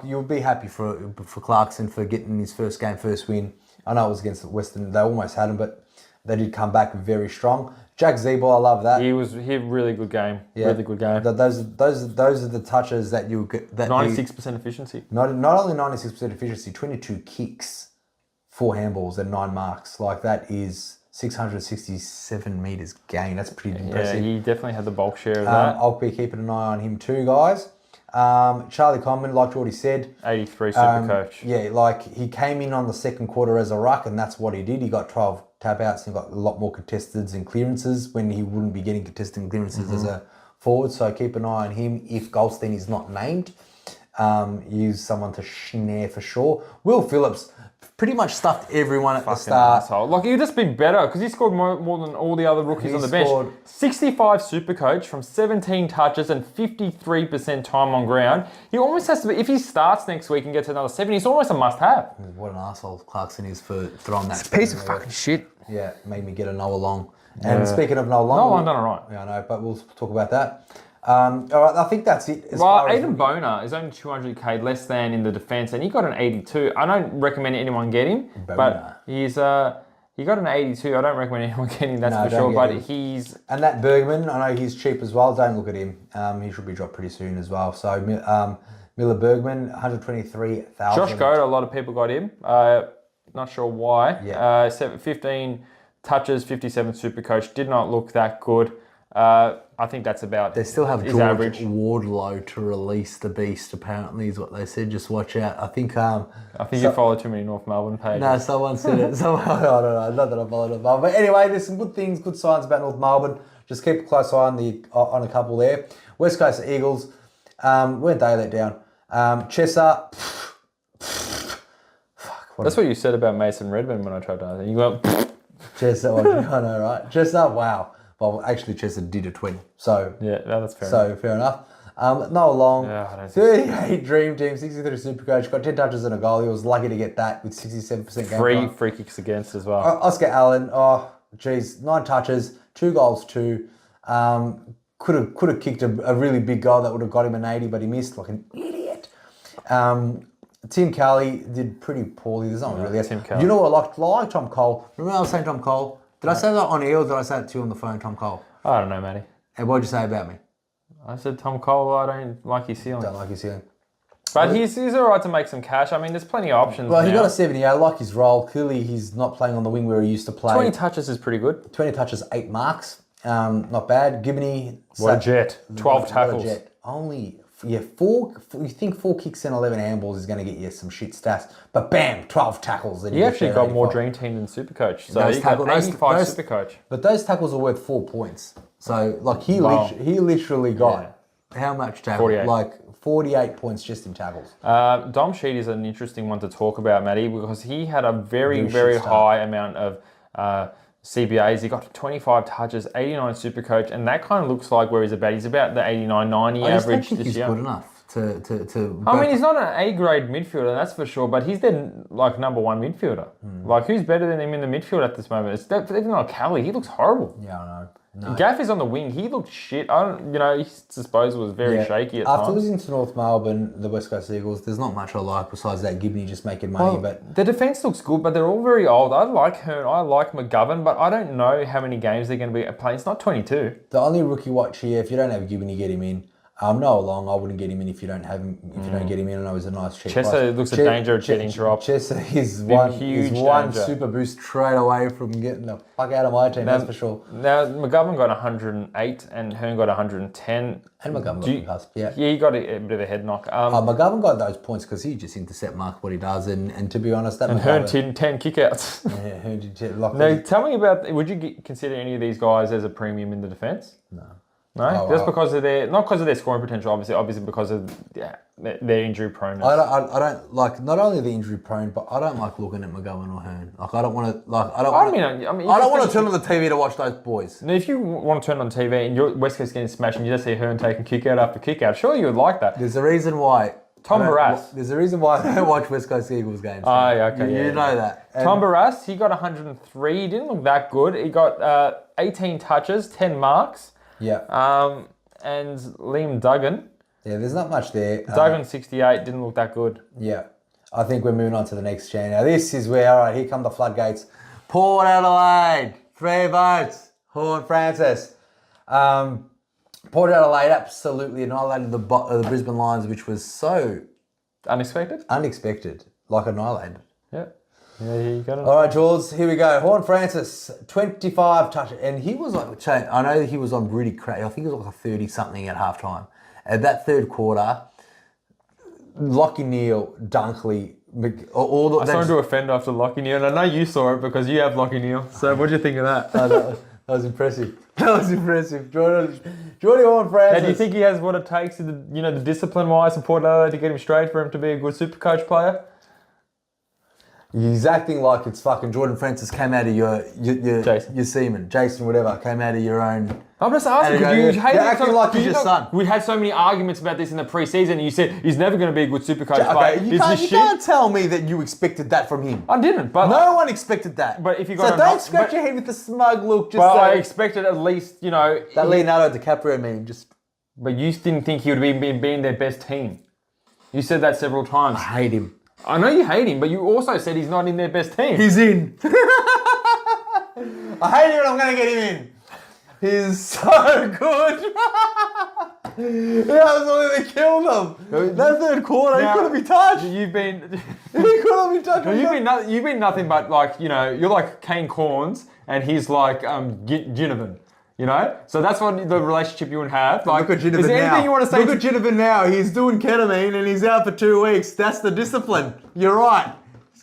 you'll be happy for Clarkson for getting his first game, first win. I know it was against Western. They almost had him, but they did come back very strong. Jack Zeeble, I love that. He had a really good game. Yeah. Really good game. Those are the touches that you get. 96% efficiency. Not only 96% efficiency, 22 kicks, 4 handballs and 9 marks. Like, that is... 667 metres gain. That's pretty impressive. Yeah, he definitely had the bulk share of that. I'll be keeping an eye on him too, guys. Charlie Conman, like Geordie said. 83 Supercoach. Yeah, like he came in on the second quarter as a ruck, and that's what he did. He got 12 tap-outs and got a lot more contesteds and clearances when he wouldn't be getting contested and clearances as a forward. So keep an eye on him. If Goldstein is not named, use someone to snare for sure. Will Phillips pretty much stuffed everyone at the start. Asshole. Like, he'd just been better because he scored more than all the other rookies on the bench. 65 Supercoach from 17 touches and 53% time on ground. He almost has to be, if he starts next week and gets another 7, he's almost a must-have. What an arsehole Clarkson is for throwing that. It's a piece of fucking shit. Yeah, made me get a Noah Long. And speaking of Noah Long... Noah Long done all right. Yeah, I know, but we'll talk about that. All right, I think that's it. Aiden Boner is only 200k less than in the defence, and he got an 82. I don't recommend anyone get him, but he got an 82. I don't recommend anyone get him, that's for sure. But he's... And that Bergman, I know he's cheap as well. Don't look at him. He should be dropped pretty soon as well. So Miller Bergman, 123,000. Josh Goad, a lot of people got him. Not sure why. Yeah. 15 touches, 57 Supercoach. Did not look that good. I think that's about... They still have George average. Wardlow to release the beast, apparently, is what they said. Just watch out. I think you follow too many North Melbourne pages. No, someone said it. I don't know. Not that I follow North Melbourne. But anyway, there's some good things, good signs about North Melbourne. Just keep a close eye on a couple there. West Coast Eagles, weren't they let down? Chesser... That's what you said about Mason Redmond when I tried to answer. You went... Chesser, I know, right? Chesser, wow. Well, actually, Chesser did a 20. So yeah, that's fair enough. So fair enough. Noah Long, 38 Dream Team, 63 Supercoach, got 10 touches and a goal. He was lucky to get that with 67% game time. Free kicks against as well. Oscar Allen, 9 touches, 2 goals, 2. Could have kicked a really big goal that would have got him an 80, but he missed like an idiot. Tim Kelly did pretty poorly. There's not really. Tim Kelly. You know what? I like Tom Cole. Remember I was saying Tom Cole? Did I say that on air or did I say it to you on the phone, Tom Cole? I don't know, Matty. And what did you say about me? I said Tom Cole, I don't like his ceiling. Don't like his ceiling. But he's all right to make some cash. I mean, there's plenty of options. Well, he now. got a 70. I like his role. Clearly, he's not playing on the wing where he used to play. 20 touches is pretty good. 20 touches, 8 marks. Not bad. Gibney. What a jet. 12 tackles. What a jet. Only, 4. You think 4 kicks and 11 handballs is going to get you some shit stats. But bam, 12 tackles. He actually got more Dream Team than Supercoach. So he got 85 Supercoach. But those tackles are worth 4 points. So, like, he literally got how much tackle? 48. Like, 48 points just in tackles. Dom Sheed is an interesting one to talk about, Matty, because he had a very high amount of CBAs. He got 25 touches, 89 Supercoach, and that kind of looks like where he's about. He's about the 89, 90 average this he's year. Good enough to I mean, he's not an A-grade midfielder, that's for sure, but he's their, like, number 1 midfielder. Like, who's better than him in the midfield at this moment? It's even not Kelly. He looks horrible. Yeah, I know. No. Gaff is on the wing. He looked shit. His disposal was very shaky at times. After losing to North Melbourne, the West Coast Eagles, there's not much I like besides that Gibney just making money. But the defence looks good, but they're all very old. I like Hearn, I like McGovern, but I don't know how many games they're going to be playing. It's not 22. The only rookie watch here, if you don't have Gibney, get him in. Noah Long, I wouldn't get him in if you don't have him. If you don't get him in, I know he's a nice cheap price. Chesser looks a danger of getting dropped. Chesser is one super boost straight away from getting the fuck out of my team. That's for sure. Now McGovern got 108 and Hearn got 110. And McGovern got the cusp, yeah. Yeah, he got a bit of a head knock. McGovern got those points because he just intercept mark what he does, and to be honest, that. And Hearn 10 kickouts. Yeah, Hearn did 10. Now, tell me about. Would you consider any of these guys as a premium in the defence? No. No, just because of not because of their scoring potential, obviously because of their injury proneness. I don't like not only the injury prone, but I don't like looking at McGovern or Hearn. Like I don't want to I don't want to turn on the TV to watch those boys. Now, if you want to turn on TV and your West Coast getting smashed and you just see Hearn taking kick out after kick out, surely you would like that. There's a reason why. Tom Barras. There's a reason why I don't watch West Coast Eagles games. Oh, yeah, okay. You know that. And Tom Barras, he got 103. He didn't look that good. He got 18 touches, 10 marks. Yeah. And Liam Duggan. Yeah, there's not much there. Duggan 68 didn't look that good. Yeah. I think we're moving on to the next chain. Now this is where, all right, here come the floodgates. Port Adelaide, 3 votes. Horn Francis. Port Adelaide absolutely annihilated the Brisbane Lions, which was so... Unexpected? Like annihilated. Yeah. Yeah, you got it. All right, Jules, here we go. Horn Francis, 25 touches. And he was like, I know he was on really crazy. I think he was like a 30-something at halftime. At that third quarter, Lockie Neal, Dunkley, all the... I started to offend after Lockie Neal, and I know you saw it because you have Lockie Neal. So what do you think of that? That was impressive. That was impressive. Jordy Horn Francis. Now, do you think he has what it takes, the discipline-wise, for Port Adelaide to get him straight for him to be a good Supercoach player? He's acting like it's fucking Jordan Francis came out of your semen, Jason, whatever, came out of your own. I'm just asking, because you hate acting like he's your son. We had so many arguments about this in the pre-season, and you said he's never going to be a good Supercoach player. You can't tell me that you expected that from him. I didn't, but no one expected that. But if you got, so don't scratch your head with the smug look. I expected at least, that Leonardo DiCaprio meme. But you didn't think he would be being their best team. You said that several times. I hate him. I know you hate him, but you also said he's not in their best team. He's in. I hate him and I'm going to get him in. He's so good. He absolutely killed them. That third quarter, he couldn't be touched. He couldn't be touched. You've been nothing but you're like Kane Corns and he's like Ginnivan. So that's what the relationship you would have. Like, look at Ginnivan is there anything now. you want to say? Look at Ginnivan now. He's doing ketamine and he's out for 2 weeks. That's the discipline. You're right.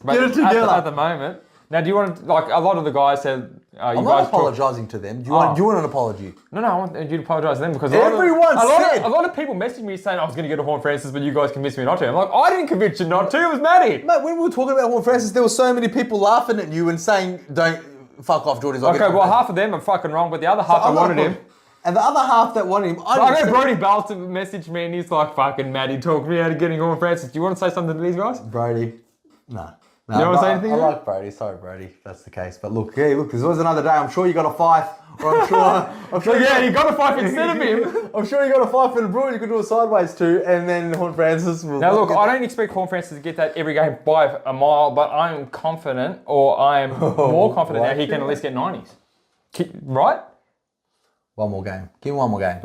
Get it together. At the moment. Now, do you want to, a lot of the guys said... I'm not apologising to them. Do you want an apology? No, I want you to apologise to them because a lot of people messaged me saying I was going to get a Horn Francis, but you guys convinced me not to. I'm like, I didn't convince you not to. It was Matty. Mate, when we were talking about Horn Francis, there were so many people laughing at you and saying, don't fuck off, Jordan. Okay, well, half of them are fucking wrong, but the other half I wanted him. And the other half that wanted him... I got Brody Balton messaged me and he's like, fucking Matty, talk me out of getting Horn Francis. Do you want to say something to these guys? Brody, no. You don't want to say anything? I like Brody. Sorry, Brody. That's the case. But look, there's always another day. I'm sure you got a fife. Or I'm sure you got a fife instead of him. I'm sure you got a fife in the brew. You could do it sideways too, and then Horn Francis will... Now look, I don't expect Horn Francis to get that every game by a mile, but I'm confident, or I am more confident that he can at least get 90s. Right? One more game. Give him one more game.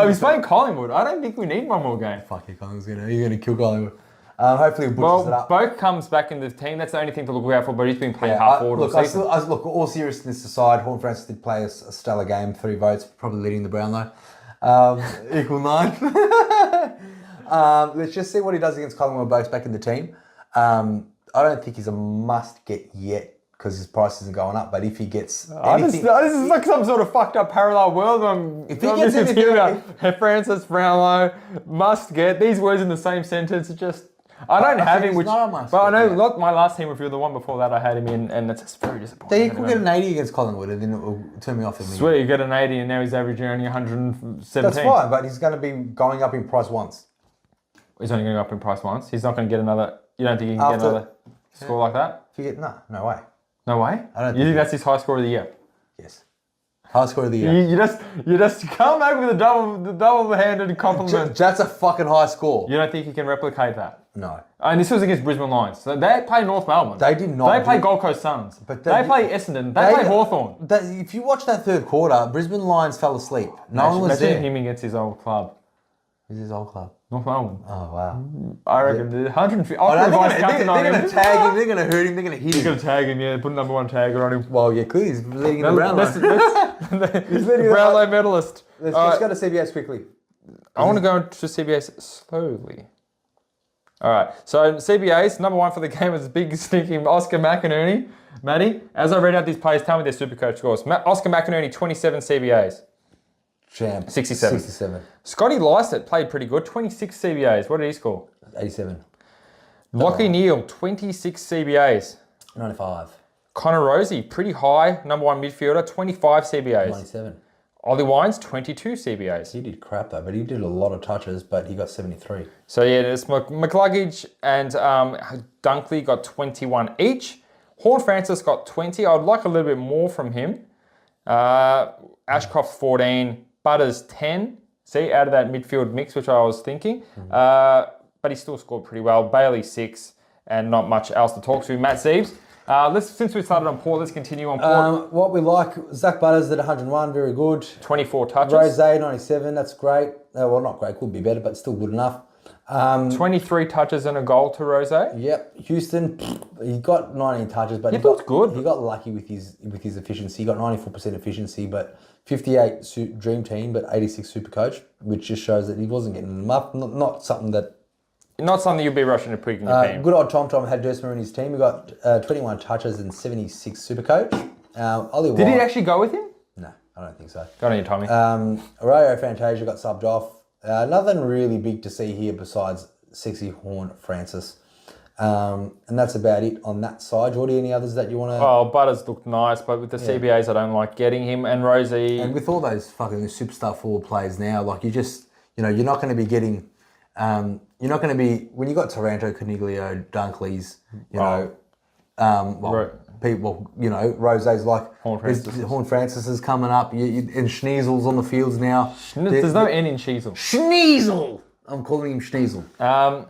He's playing Collingwood. I don't think we need one more game. Fuck you, Collingwood's you're going to kill Collingwood. Hopefully he butchers it up. Boak comes back in the team. That's the only thing to look out for, but he's been playing half forward all season. Look, all seriousness aside, Horn Francis did play a stellar game. 3 votes, probably leading the Brownlow. Equal 9. Let's just see what he does against Collingwood. Boak's back in the team. I don't think he's a must-get yet, because his price isn't going up. But if he gets this is like some sort of fucked up parallel world. If he gets anything about Francis, Brownlow, must get. These words in the same sentence are just... I don't have him, but I know my last team review, the one before that, I had him in, and it's just very disappointing. He could get an 80 against Collingwood, and then it will turn me off. Sweet, you get an 80, and now he's averaging only 117. That's fine, but he's going to be going up in price once. He's only going to go up in price once. He's not going to get another... You don't think he can get another score like that? If you get no way. No way? I don't you think that's his high score of the year? Yes. High score of the year. You just come back with a double-handed compliment. That's a fucking high score. You don't think he can replicate that? No. And this was against Brisbane Lions. So they play North Melbourne. They did not. They play Gold Coast Suns. But they play Essendon. They play Hawthorn. If you watch that third quarter, Brisbane Lions fell asleep. No one was there. Imagine him against his old club. Who's his old club? North Melbourne. Oh, wow. I reckon the 150... They're going to tag him. They're going to hurt him. They're going to hit him. They're going to tag him, yeah. Put a number 1 tagger on him. Well, yeah, clearly he's leading the Brownlow. He's leading the Brownlow medalist. Let's go to CBS quickly. I want to go to CBS slowly. All right. So CBA's number 1 for the game is big stinking Oscar McInerney. Matty, as I read out these players, tell me their Supercoach scores. Oscar McInerney, 27 CBAs. Champ. 67. Scotty Lysett played pretty good. 26 CBAs. What did he score? 87. Lockie Neal, 26 CBAs. 95. Connor Rosie, pretty high. Number 1 midfielder, 25 CBAs. 97. Ollie Wines, 22 CBAs. He did crap though, but he did a lot of touches, but he got 73. So yeah, it's McCluggage and Dunkley got 21 each. Horn Francis got 20. I'd like a little bit more from him. Ashcroft, 14. Butters, 10. See, out of that midfield mix, which I was thinking. But he still scored pretty well. Bailey, 6. And not much else to talk to. Matt Zeebs. Since we started on Port, let's continue on Port. What we like, Zach Butters at 101, very good. 24 touches. Rose, 97, that's great. Well, not great, could be better, but still good enough. 23 touches and a goal to Rose. Yep. Houston, he got 19 touches, but he got good. He got lucky with his efficiency. He got 94% efficiency, but 58 Dream Team, but 86 Supercoach, which just shows that he wasn't getting them up. Not something you'd be rushing to put in your team. Good old Tom had Dursma in his team. He got 21 touches and 76 Supercoach. Did he actually go with him? No, I don't think so. Got on your Tommy. Arroyo Fantasia got subbed off. Nothing really big to see here besides sexy Horn Francis. And that's about it on that side. Jordy, any others that you want to... Oh, Butters looked nice, but with the CBAs, I don't like getting him. And Rosie... And with all those fucking superstar forward players now, like you just, you're not going to be getting... you're not going to be... When you got Taranto, Coniglio, Dunkley's, people, Rose's like... Horn Francis is coming up, and Schneasel's on the fields now. There's no N in Schneasel. Schneasel! I'm calling him Schneasel.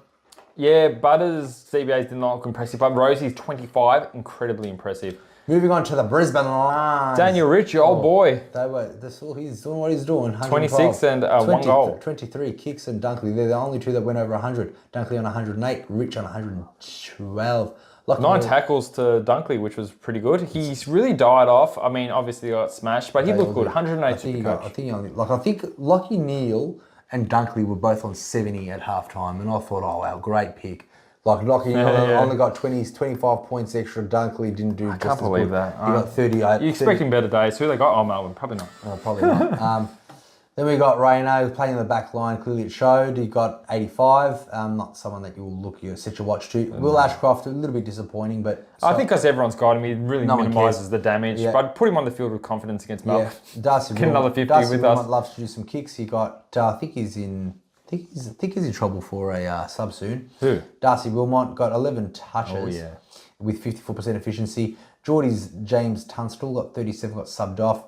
Yeah, Butters' CBAs did not look impressive, but Rosie's 25, incredibly impressive. Moving on to the Brisbane Lions. Daniel Rich, your old boy. He's doing what he's doing. 26 and 1 goal. 23 kicks and Dunkley. They're the only two that went over 100. Dunkley on 108, Rich on 112. 9 tackles to Dunkley, which was pretty good. He's really died off. I mean, obviously he got smashed, but he looked good. 108 I think Lockie Neal and Dunkley were both on 70 at halftime, and I thought, oh wow, great pick. Like Lockie only got 25 points extra. Dunkley didn't do. I can't believe that. He got 38. You expecting better days? Who they got? Oh, Melbourne, probably not. No, probably not. Then we got Rayno playing in the back line. Clearly it showed. He got 85. Not someone that you'll set your watch to. Will Ashcroft, a little bit disappointing, but... I think because everyone's got him, he really minimises the damage. Yeah. But put him on the field with confidence against Melbourne. Yeah. Darcy get another 50 with us. Loves to do some kicks. He got... I think he's in trouble for a sub soon. Who? Darcy Wilmot got 11 touches with 54% efficiency. Geordie's James Tunstall got 37, got subbed off.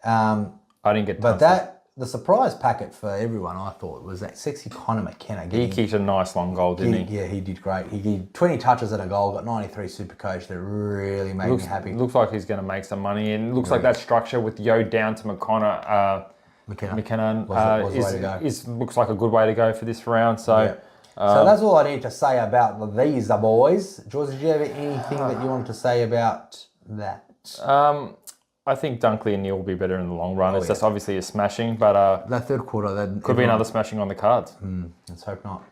I didn't get Tunstall. But the surprise packet for everyone, I thought, was that sexy Connor McKenna. He kicked a nice long goal, didn't he? Yeah, he did great. He did 20 touches and a goal, got 93 Supercoach. That really made me happy. Looks like he's going to make some money, and looks like that structure with Yo down to McKenna looks like a good way to go for this round. So, so that's all I need to say about these boys. George, did you have anything that you wanted to say about that? I think Dunkley and Neil will be better in the long run. It's just obviously a smashing, but that third quarter could be another smashing on the cards. Let's hope not.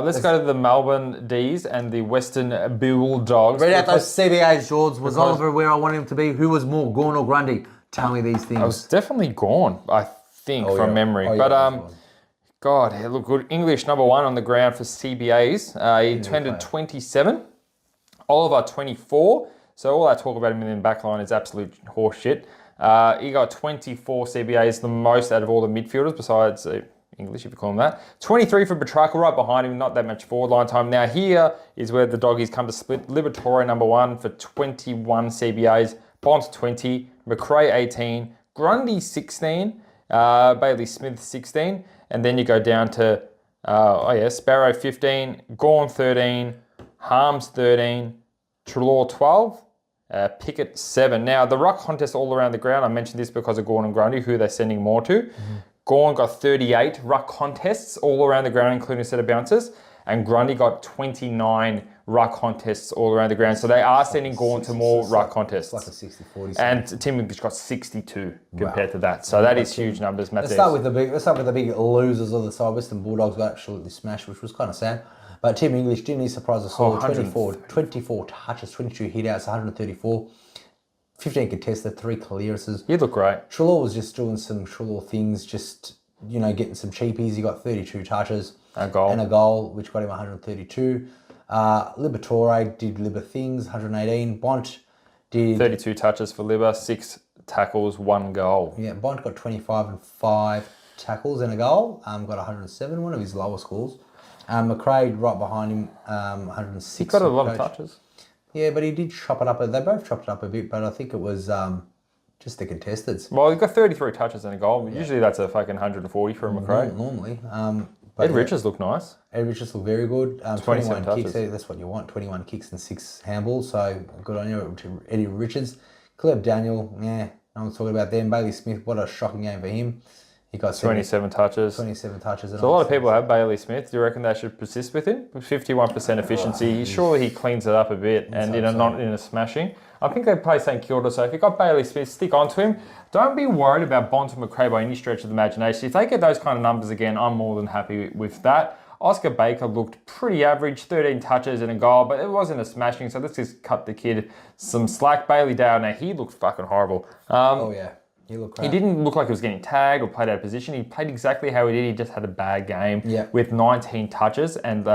Let's go to the Melbourne D's and the Western Bulldogs. Read out those CBAs, George. Was Oliver where I wanted him to be? Who was more, Gawn or Grundy? Tell me these things. I was definitely Gawn, I think, from memory. God, he looked good. English number 1 on the ground for CBAs. He tended 27. Oliver 24. So all that talk about him in the back line is absolute horseshit. He got 24 CBAs, the most out of all the midfielders, besides English, if you call him that. 23 for Petrarca, right behind him, not that much forward line time. Now here is where the doggies come to split. Liberatore number 1 for 21 CBAs, Bont 20, McRae 18, Grundy 16, Bailey Smith 16, and then you go down to Sparrow 15, Gawn 13, Harms 13, Trelaw 12, Pickett 7. Now, the ruck contest all around the ground, I mentioned this because of Gawn and Grundy, who they're sending more to. Gawn got 38 ruck contests all around the ground, including a set of bounces, and Grundy got 29 ruck contests all around the ground. So they are sending Gawn to more ruck contests. It's like a 60-40. And Tim English got 62 compared to that. So that is huge numbers. Let's start with the big losers of the side. Western Bulldogs got absolutely smashed, which was kind of sad. But Tim English, didn't he surprise us all? 24 touches, 22 hit-outs, 134, 15 contested, 3 clearances. He looked great. Trelaw was just doing some Trelaw things, just, getting some cheapies. He got 32 touches. A goal, which got him 132. Liberatore did Liber things, 118. Bont did 32 touches for Liber, 6 tackles, 1 goal. Yeah, Bont got 25 and 5 tackles and a goal. Got 107, one of his lower scores. McRae right behind him, 106. He got a lot of touches. Yeah, but he did chop it up. They both chopped it up a bit, but I think it was just the contestants. Well, he got 33 touches and a goal. Yeah. Usually that's a fucking 140 for a McRae. Normally. Ed Richards looked nice. Ed Richards looked very good. 21 touches. Kicks, that's what you want. 21 kicks and 6 handballs. So good on you, Eddie Richards. Caleb Daniel, no one's talking about them. Bailey Smith, what a shocking game for him. He got 27 touches. 27 touches. So a lot of people have Bailey Smith. Do you reckon they should persist with him? 51% efficiency. Surely he cleans it up a bit and not in a smashing. I think they play St Kilda, so if you've got Bailey Smith, stick onto him. Don't be worried about Bont and McRae by any stretch of the imagination. If they get those kind of numbers again, I'm more than happy with that. Oscar Baker looked pretty average, 13 touches and a goal, but it wasn't a smashing, so let's just cut the kid some slack. Bailey Dale, now he looked fucking horrible. He looked crap. He didn't look like he was getting tagged or played out of position. He played exactly how he did. He just had a bad game with 19 touches and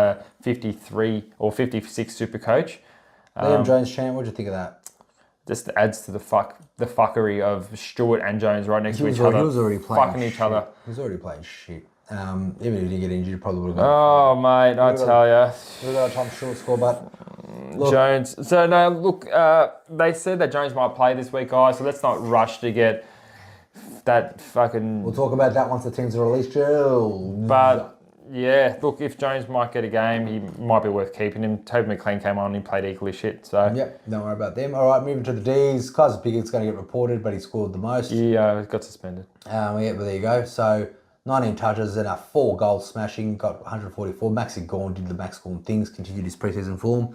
53 or 56 Supercoach. Liam Jones chant, what do you think of that? Just adds to the fuckery of Stewart and Jones right next to each other. He was already playing fucking each other. He was already playing shit. Even if he didn't get injured, he probably would have gone. Oh, mate, I tell you. We've got a Tom Short score, but look. Jones. So, no, look, they said that Jones might play this week, guys, so let's not rush to get that fucking... We'll talk about that once the teams are released, Joe. But... yeah, look, if Jones might get a game, he might be worth keeping him. Toby McLean came on and he played equally shit, so... Yep, don't worry about them. All right, moving to the Ds. Kaiser Pickett's going to get reported, but he scored the most. Yeah, he got suspended. But there you go. So, 19 touches and a 4-goal smashing, got 144. Maxi Gawn did the Max Gawn things, continued his preseason form.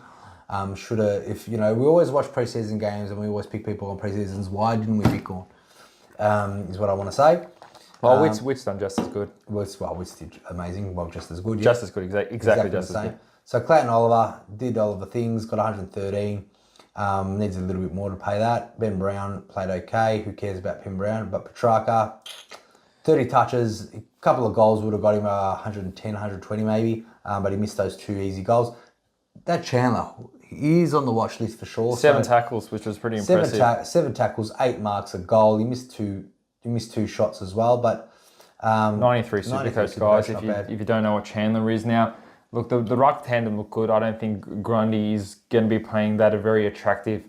We always watch preseason games and we always pick people on preseasons. Why didn't we pick Gawn? Is what I want to say. Well, Witt's done just as good. Witt's did amazing. Well, just as good. Yeah. Just as good, exactly just as good. So Clayton Oliver did Oliver things, got 113. Needs a little bit more to pay that. Ben Brown played okay. Who cares about Ben Brown? But Petrarca, 30 touches, a couple of goals would have got him 110, 120 maybe. But he missed those 2 easy goals. That Chandler, he's on the watch list for sure. 7 tackles, which was pretty impressive. 7 tackles, 8 marks, a goal. He missed two shots as well, but 93 Supercoach guys. If you don't know what Chandler is now, look, the ruck tandem look good. I don't think Grundy is going to be playing that a very attractive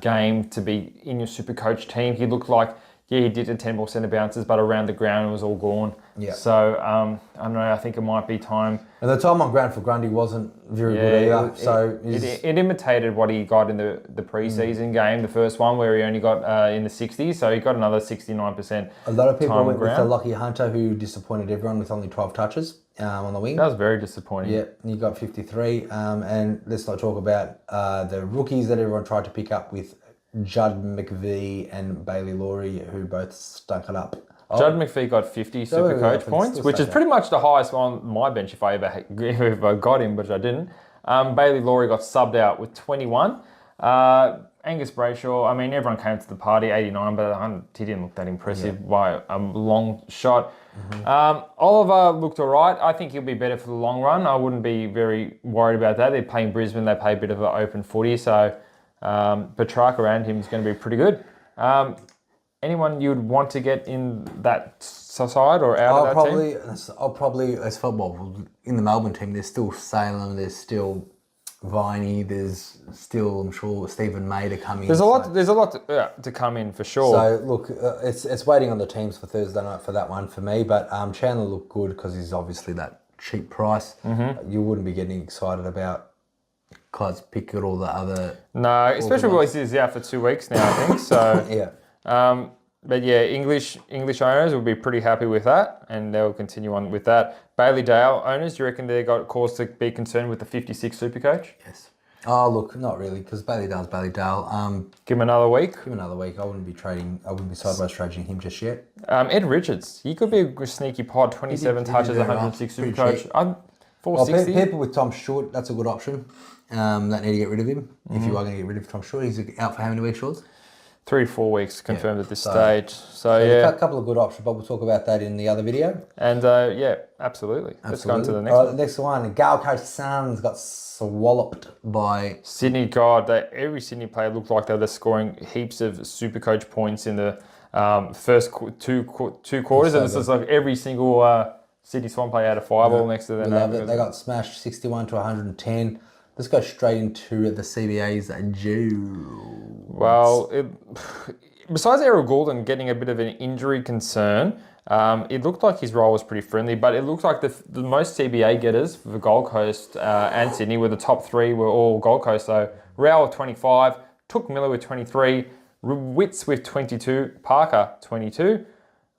game to be in your Supercoach team. He looked like he did attend more centre bounces, but around the ground it was all gone. Yeah. So, I don't know, I think it might be time. And the time on ground for Grundy wasn't very good either. It imitated what he got in the pre-season game, the first one, where he only got in the 60s. So he got another 69%. A lot of people time went with the ground. Lockie Hunter, who disappointed everyone with only 12 touches on the wing. That was very disappointing. Yeah, he got 53. And let's not talk about the rookies that everyone tried to pick up with Judd McVie and Bailey Laurie, who both stunk it up. Judd McVie got 50 Supercoach points, which is pretty much the highest on my bench if I ever got him, which I didn't. Bailey Laurie got subbed out with 21. Angus Brayshaw, I mean, everyone came to the party, 89, but he didn't look that impressive by a long shot. Oliver looked all right. I think he'll be better for the long run. I wouldn't be very worried about that. They're playing Brisbane. They play a bit of an open footy, so Petrarca around him is going to be pretty good. Anyone you'd want to get in that side or out of that team? I'll probably, as football, in the Melbourne team, there's still Salem, there's still Viney, there's still, I'm sure, Stephen May to come in. There's a lot to come in for sure. So, look, it's waiting on the teams for Thursday night for that one for me, but Chandler looked good because he's obviously that cheap price. You wouldn't be getting excited about Clyde's Pickett or the other... No, especially because he's out for 2 weeks now, I think, so... Yeah. But yeah, English owners will be pretty happy with that, and they'll continue on with that. Bailey Dale owners, do you reckon they got cause to be concerned with the 56 Supercoach? Yes. Oh, look, not really, because Bailey Dale's Bailey Dale. Give him another week? Give him another week. I wouldn't be sideways trading him just yet. Ed Richards, he could be a sneaky pod, 27 touches, 106 Supercoach. 460. People with Tom Stewart, that's a good option. That need to get rid of him. If you are going to get rid of Tom Stewart, he's out for how many weeks, Shorts? 3 to 4 weeks confirmed at this stage. So yeah. A couple of good options, but we'll talk about that in the other video. And yeah, absolutely. Let's go on to the next one. one. The next one, Gold Coast Suns got swallowed by... Sydney. God, every Sydney player looked like they were scoring heaps of Supercoach points in the first two quarters. And it's just like every single Sydney Swan player had a fireball next to them. They got smashed 61 to 110. Let's go straight into the CBA's Well, besides Errol Goulden getting a bit of an injury concern, it looked like his role was pretty friendly, but it looked like the most CBA getters for Gold Coast and Sydney were the top 3 were all Gold Coast. So Rowell with 25, Took Miller with 23, Witts with 22, Parker 22,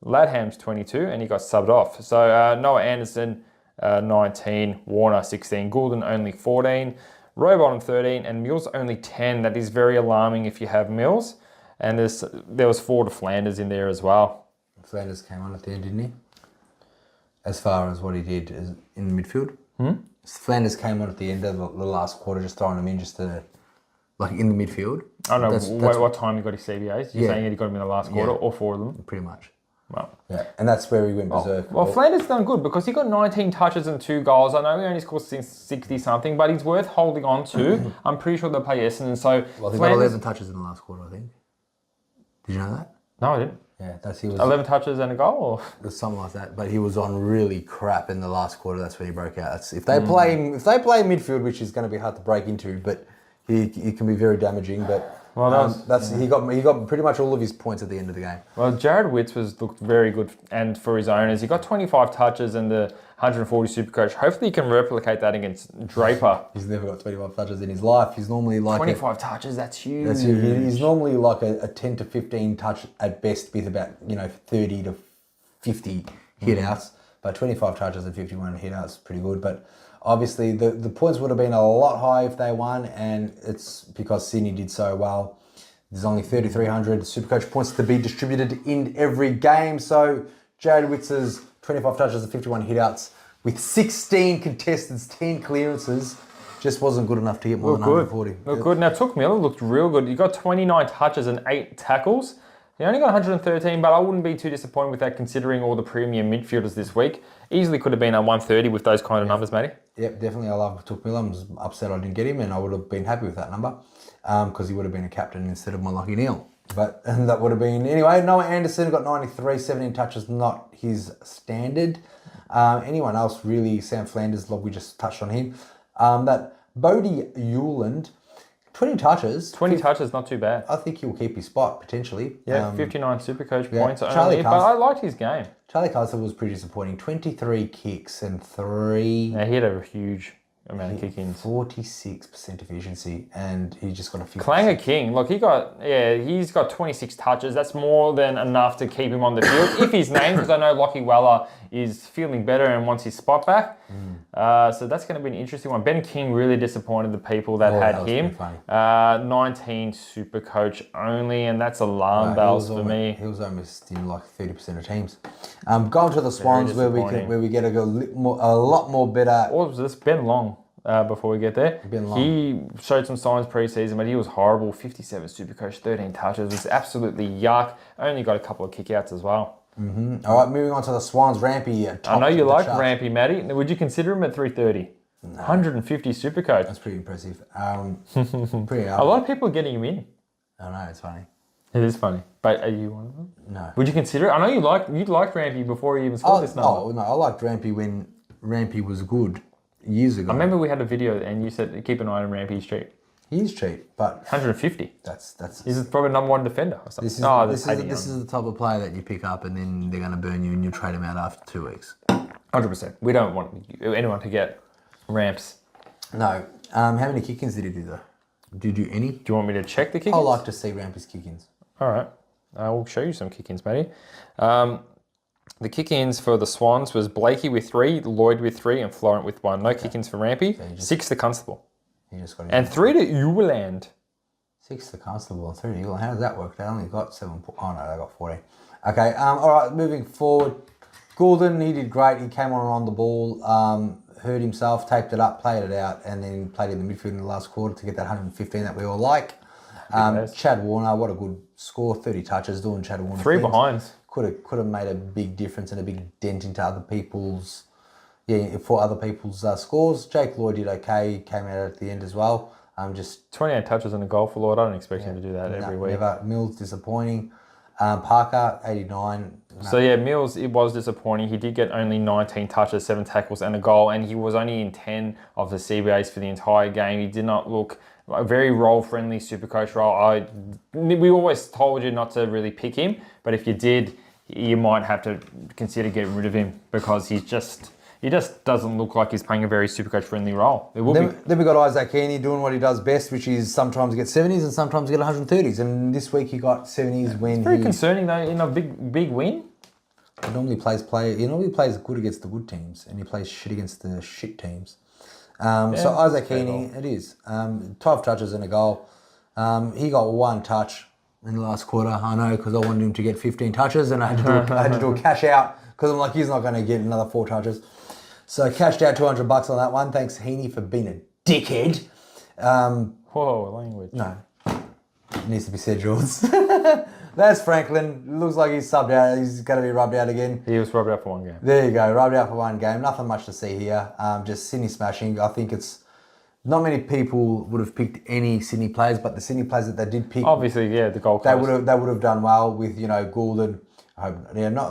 Ladham's 22, and he got subbed off. So Noah Anderson 19, Warner 16, Goulden only 14, Rowbottom 13, and Mills only 10. That is very alarming if you have Mills. And there was 4 to Flanders in there as well. Flanders came on at the end, didn't he? As far as what he did in the midfield. Flanders came on at the end of the last quarter, just throwing him in just to, like, in the midfield. I don't know what time he got his CBAs. You're saying he got him in the last quarter, or 4 of them? Pretty much. Well, yeah, and that's where he went berserk. Well, Flanders done good because he got 19 touches and 2 goals. I know he only scored 60 something, but he's worth holding on to. I'm pretty sure they'll play Essendon. So well, he got 11 touches in the last quarter, I think. Did you know that? No, I didn't. Yeah, he was 11 touches and a goal, or something like that. But he was on really crap in the last quarter. That's when he broke out. If they play midfield, which is going to be hard to break into, but he can be very damaging. But he got pretty much all of his points at the end of the game. Well, Jared Witts looked very good, and for his owners, he got 25 touches and the 140 Supercoach. Hopefully, he can replicate that against Draper. He's never got 25 touches in his life. He's normally like 25 touches. That's huge. He's normally like a 10 to 15 touch at best, with about 30 to 50 hit outs. But 25 touches and 51 hit outs is pretty good. But obviously, the points would have been a lot higher if they won, and it's because Sydney did so well. There's only 3,300 Supercoach points to be distributed in every game. So Jared Witz's 25 touches and 51 hitouts with 16 contestants, 10 clearances, just wasn't good enough to get more than 140. Looked good. Now, Took Miller looked real good. He got 29 touches and 8 tackles. He only got 113, but I wouldn't be too disappointed with that considering all the premium midfielders this week. Easily could have been at 130 with those kind of numbers, matey. Yep, definitely. I love Took Miller. I was upset I didn't get him, and I would have been happy with that number because he would have been a captain instead of my Lucky Neil. But that would have been... Anyway, Noah Anderson got 93, 17 touches, not his standard. Anyone else really? Sam Flanders, we just touched on him. That Bodie Hewland 20 touches. 20 touches, not too bad. I think he'll keep his spot, potentially. Yeah, 59 Supercoach points Charlie only, but I liked his game. Charlie Carlton was pretty disappointing. 23 kicks and 3... Yeah, he had a huge amount of kick-ins. 46% efficiency, and he just got a few... Clanger King, look, he's got 26 touches. That's more than enough to keep him on the field. If he's named, because I know Lockie Weller is feeling better and wants his spot back. So that's going to be an interesting one. Ben King really disappointed the people that had him. 19 Supercoach only, and that's alarm bells for me. He was almost in like 30% of teams. Going to the Swans where we get a lot more better. What was this? Ben Long. Before we get there, he showed some signs pre-season, but he was horrible. 57 Supercoach, 13 touches, was absolutely yuck. Only got a couple of kickouts as well. All right, moving on to the Swans. Rampy. I know you like Rampy, Matty. Would you consider him at 330? No. 150 Supercoach. That's pretty impressive. A lot of people are getting him in. I know, it's funny. It is funny. But are you one of them? No. Would you consider it? I know you liked Rampy before he even scored this number. Oh, no, I liked Rampy when Rampy was good years ago. I remember we had a video and you said keep an eye on Rampy, he's cheap. He is cheap, but 150. That's he's probably number one defender or something. This is the type of player that you pick up and then they're going to burn you and you trade him out after 2 weeks. 100%. We don't want anyone to get ramps. No. How many kick-ins did he do though? Did you do any? Do you want me to check the kick-ins? I like to see Rampy's kick-ins. All right. I will show you some kick-ins, matey. The kick-ins for the Swans was Blakey with 3, Lloyd with 3, and Florent with 1. No kick-ins for Rampy. So 6 to Constable. And 3 to Uberland. 6 to Constable and 3 to Geelong. How does that work? They only got 7 points. Oh no, they got 14. Okay, all right, moving forward. Goulden, he did great. He came on the ball, hurt himself, taped it up, played it out, and then played in the midfield in the last quarter to get that 115 that we all like. Chad Warner, what a good score. 30 touches, doing Chad Warner. 3 behinds. Could have made a big difference and a big dent into other people's... for other people's scores. Jake Lloyd did okay, came out at the end as well. Just 28 touches and a goal for Lloyd. I don't expect him to do that every week. Never. Mills disappointing. Parker 89. No. So yeah, Mills, it was disappointing. He did get only 19 touches, 7 tackles and a goal, and he was only in 10 of the CBAs for the entire game. He did not look a very role-friendly Supercoach role. We always told you not to really pick him, but if you did, you might have to consider getting rid of him because he just doesn't look like he's playing a very Supercoach friendly role. Then we got Isaac Heaney doing what he does best, which is sometimes get 70s and sometimes get 130s. And this week he got 70s when it's very concerning though in a big win. He normally plays good against the good teams and he plays shit against the shit teams. So Isaac Heaney, it is 12 touches and a goal. He got 1 touch in the last quarter. I know because I wanted him to get 15 touches and I had to do a cash out because I'm like he's not going to get another 4 touches. So cashed out $200 on that one. Thanks, Heaney, for being a dickhead. Whoa, language. No. It needs to be said, Jules. That's Franklin. Looks like he's subbed out. He's going to be rubbed out again. He was rubbed out for 1 game. There you go. Rubbed out for 1 game. Nothing much to see here. Just Sydney smashing. I think it's... Not many people would have picked any Sydney players, but the Sydney players that they did pick... Obviously, yeah, the Gold Coast. They would have done well with, Goulden.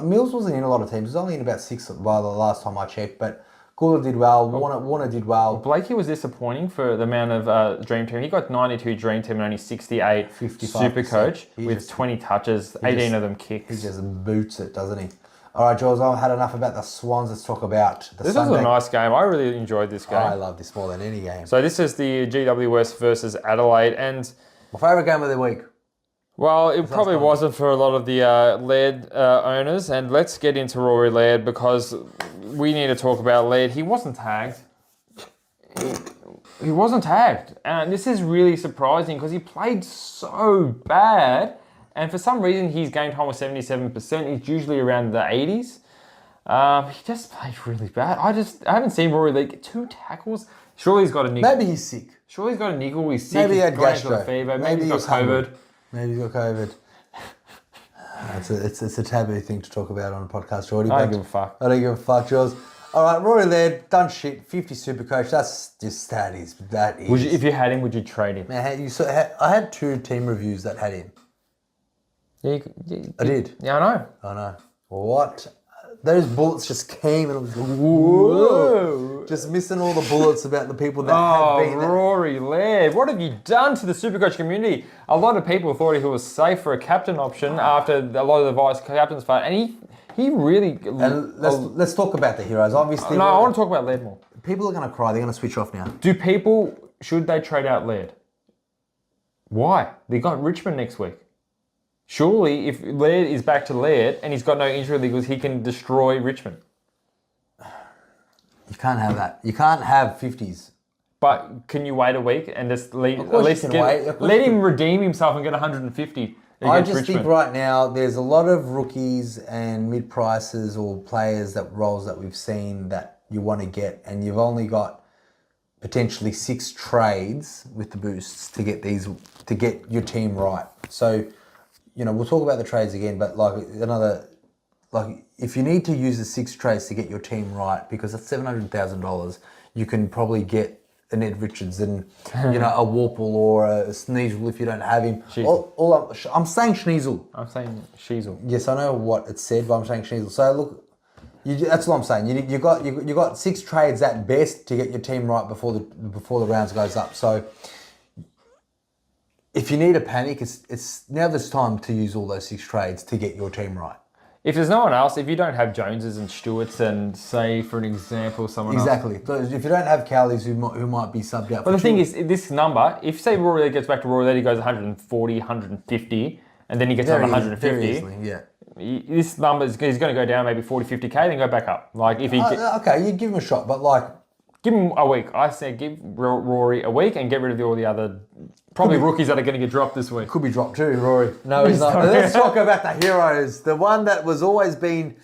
Mills wasn't in a lot of teams. He was only in about 6 by the last time I checked, but Goulden did well. Warner did well. Blakey was disappointing for the amount of Dream Team. He got 92 Dream Team and only 68 Supercoach with 20 touches, 18 of them kicks. He just boots it, doesn't he? All right, Jules, I've had enough about the Swans. Let's talk about the This Sunday. was a nice game. I really enjoyed this game. I love this more than any game. So this is the GWS versus Adelaide, and my favourite game of the week. Well, it probably wasn't for a lot of the Laird owners, and let's get into Rory Laird because we need to talk about Laird. He wasn't tagged. He wasn't tagged, and this is really surprising because he played so bad. And for some reason, his game time was 77%. He's usually around the 80s. He just played really bad. I haven't seen Rory Laird get 2 tackles. Surely he's got a niggle. Maybe he's sick. Surely he's got a niggle. He's sick. Maybe he had gastro. He's got a fever. Maybe he's got COVID. Maybe he's got COVID. It's a taboo thing to talk about on a podcast, Jordy. I don't give a fuck. I don't give a fuck, Jules. All right, Rory Laird, done shit. 50 Supercoach. That is. If you had him, would you trade him? Man, I had 2 team reviews that had him. Yeah, I did. Yeah, I know. I know. What those bullets just came and I was like, whoa. Just missing all the bullets about the people that have been there. Rory Laird, what have you done to the Supercoach community? A lot of people thought he was safe for a captain option after a lot of the vice captains fight, and he really... And let's talk about the heroes. Obviously, no, I want to talk about Laird more. People are going to cry. They're going to switch off now. Should they trade out Laird? Why? They got Richmond next week. Surely, if Laird is back to Laird and he's got no injury legals, he can destroy Richmond. You can't have that. You can't have 50s. But can you wait a week and just let him redeem himself and get 150? I just think right now there's a lot of rookies and mid-prices or roles that we've seen that you want to get, and you've only got potentially 6 trades with the boosts to get your team right. So, we'll talk about the trades again, but if you need to use the 6 trades to get your team right, because that's $700,000, you can probably get an Ed Richards and a Warple or a Sneasel if you don't have him. I'm saying Sneasel. I'm saying Sheasel. Yes, I know what it said, but I'm saying Sneasel. So look, that's what I'm saying. You got 6 trades at best to get your team right before the rounds goes up. So if you need a panic, it's now this time to use all those 6 trades to get your team right. If there's no one else, if you don't have Joneses and Stewarts and, say, for an example, someone else. Exactly. So if you don't have Callies who might be subbed out. But the thing is, this number, if, say, Rory gets back to Rory, then he goes 140, 150, and then he gets on 150. Very easily, yeah. This number he's going to go down maybe 40, 50K, then go back up. Okay, you give him a shot, but give him a week. I say give Rory a week and get rid of all the other rookies that are going to get dropped this week. Could be dropped too, Rory. No, he's not. Let's talk about the heroes. The one that was always been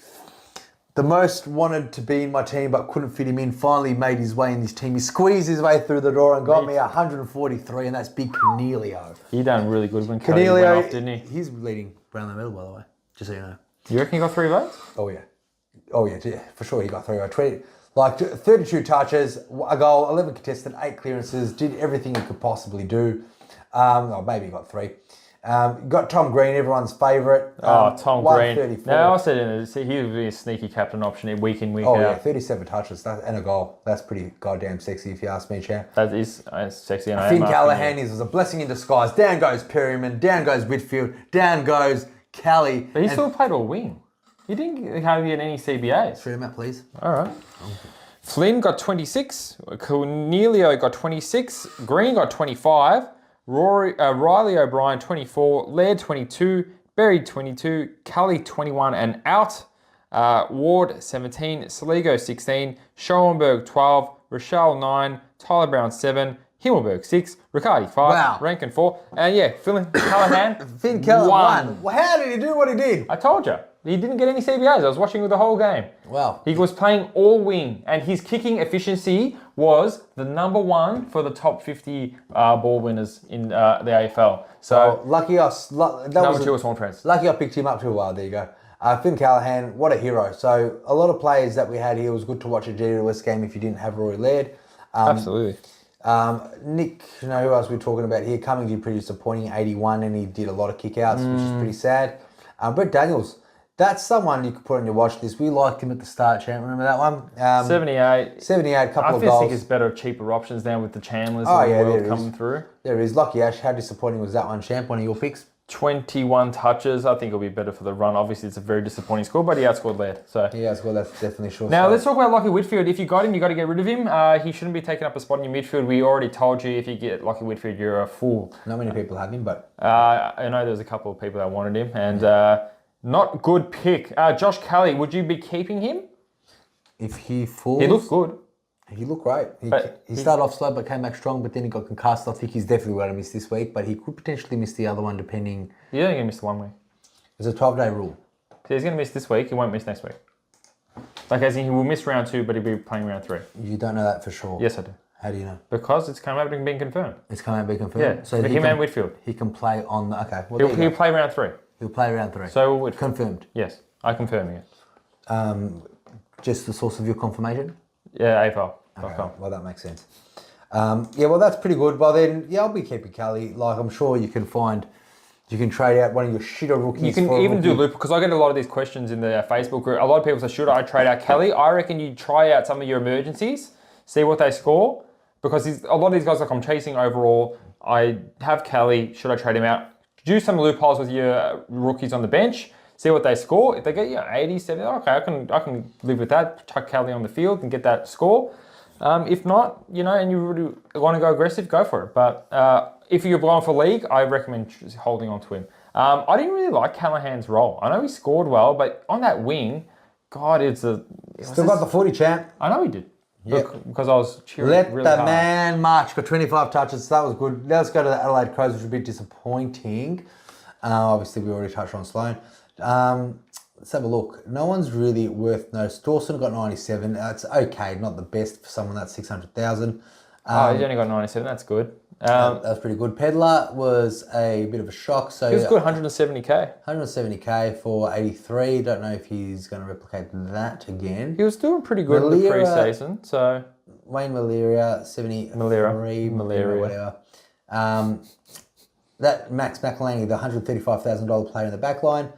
the most wanted to be in my team but couldn't fit him in, finally made his way in this team. He squeezed his way through the door and got me 143, and that's big Cornelio. He done really good when Cornelio went off, didn't he? He's leading Brownlow medal, by the way, just so you know. You reckon he got 3 votes? Oh, yeah, for sure he got 3 votes. 32 touches, a goal, 11 contested, 8 clearances, did everything he could possibly do. Maybe he got 3. Got Tom Green, everyone's favourite. Tom Green. Now I said he would be a sneaky captain option week in, week out. Oh, yeah, 37 touches and a goal. That's pretty goddamn sexy if you ask me, Chan. That is sexy. And Finn Callaghan was a blessing in disguise. Down goes Perryman, down goes Whitfield, down goes Callie. But he still played all wing. He didn't hardly get any CBAs. Read him out, please. All right. Flynn got 26. Cornelio got 26. Green got 25. Riley O'Brien 24. Laird 22. Berry 22. Cully 21 and out. Ward 17. Saligo 16. Schoenberg 12. Rochelle 9. Tyler Brown 7. Himmelberg 6. Riccardi 5. Wow. Rankin 4. And Finn Callaghan Finn Callaghan 1. Well, how did he do what he did? I told you. He didn't get any CBAs. I was watching the whole game. Wow. He was playing all wing, and his kicking efficiency was the number 1 for the top 50 ball winners in the AFL. So lucky us. Number 2 was Horn Friends. Lucky I picked him up too well. There you go. Finn Callaghan, what a hero. So a lot of players that we had here, it was good to watch a GWS game if you didn't have Rory Laird. Absolutely. Nick, who else we're talking about here? Cummings did pretty disappointing, 81, and he did a lot of kickouts, which is pretty sad. Brett Daniels. That's someone you could put on your watch list. We liked him at the start, champ. Remember that one? 78. 78, couple of goals. I think it's better, cheaper options now with the Chandlers coming through. There is. Lucky Ash, how disappointing was that one, champ? One of your picks? 21 touches. I think it'll be better for the run. Obviously, it's a very disappointing score, but he outscored Laird. So he outscored, that's definitely sure. Now, let's talk about Lockie Whitfield. If you got him, you got to get rid of him. He shouldn't be taking up a spot in your midfield. We already told you if you get Lockie Whitfield, you're a fool. Not many people have him, but... I know there's a couple of people that wanted him, and... not good pick. Josh Kelly, would you be keeping him? If he falls... He looked good. He looked great. He started off slow but came back strong, but then he got concussed. I think he's definitely going to miss this week, but he could potentially miss the other one depending... He's only going to miss the 1 week. There's a 12-day rule. So he's going to miss this week, he won't miss next week. As in, he will miss round 2, but he'll be playing round 3. You don't know that for sure? Yes, I do. How do you know? Because it's come out and been confirmed. It's come out and been confirmed? Yeah, so for him and Whitfield. He can play on the... Okay. Well, he'll play round 3. He'll play round 3. So Whitfield. Confirmed? Yes, I'm confirming it. Just the source of your confirmation? Yeah, AFL. Okay, well, that makes sense. Well, that's pretty good. Well, then, I'll be keeping Kelly. I'm sure you can find You can trade out one of your shitter rookies. You can even do loop, because I get a lot of these questions in the Facebook group. A lot of people say, should I trade out Kelly? I reckon you try out some of your emergencies, see what they score, because a lot of these guys, like I'm chasing overall, I have Kelly, should I trade him out? Do some loopholes with your rookies on the bench, see what they score. If they get 80, 70, okay, I can live with that, chuck Kelly on the field and get that score. If not, and you really want to go aggressive, go for it. But if you're going for league, I recommend holding on to him. I didn't really like Callahan's role. I know he scored well, but on that wing, God, Still got the footy, champ. I know he did. Yep. Because I was cheering Let really the hard. man march. Got 25 touches. So that was good. Now let's go to the Adelaide Crows, which was a bit disappointing. Obviously, we already touched on Sloane. Let's have a look. No one's really worth notice. Dawson got 97. That's okay. Not the best for someone that's 600,000. He's only got 97. That's good. That was pretty good. Pedlar was a bit of a shock. So he was good, 170k. 170k for 83. Don't know if he's going to replicate that again. He was doing pretty good in the pre-season. So Wayne Malaria, 73, Malaria. whatever. That Max McElhaney, the $135,000 player in the back line,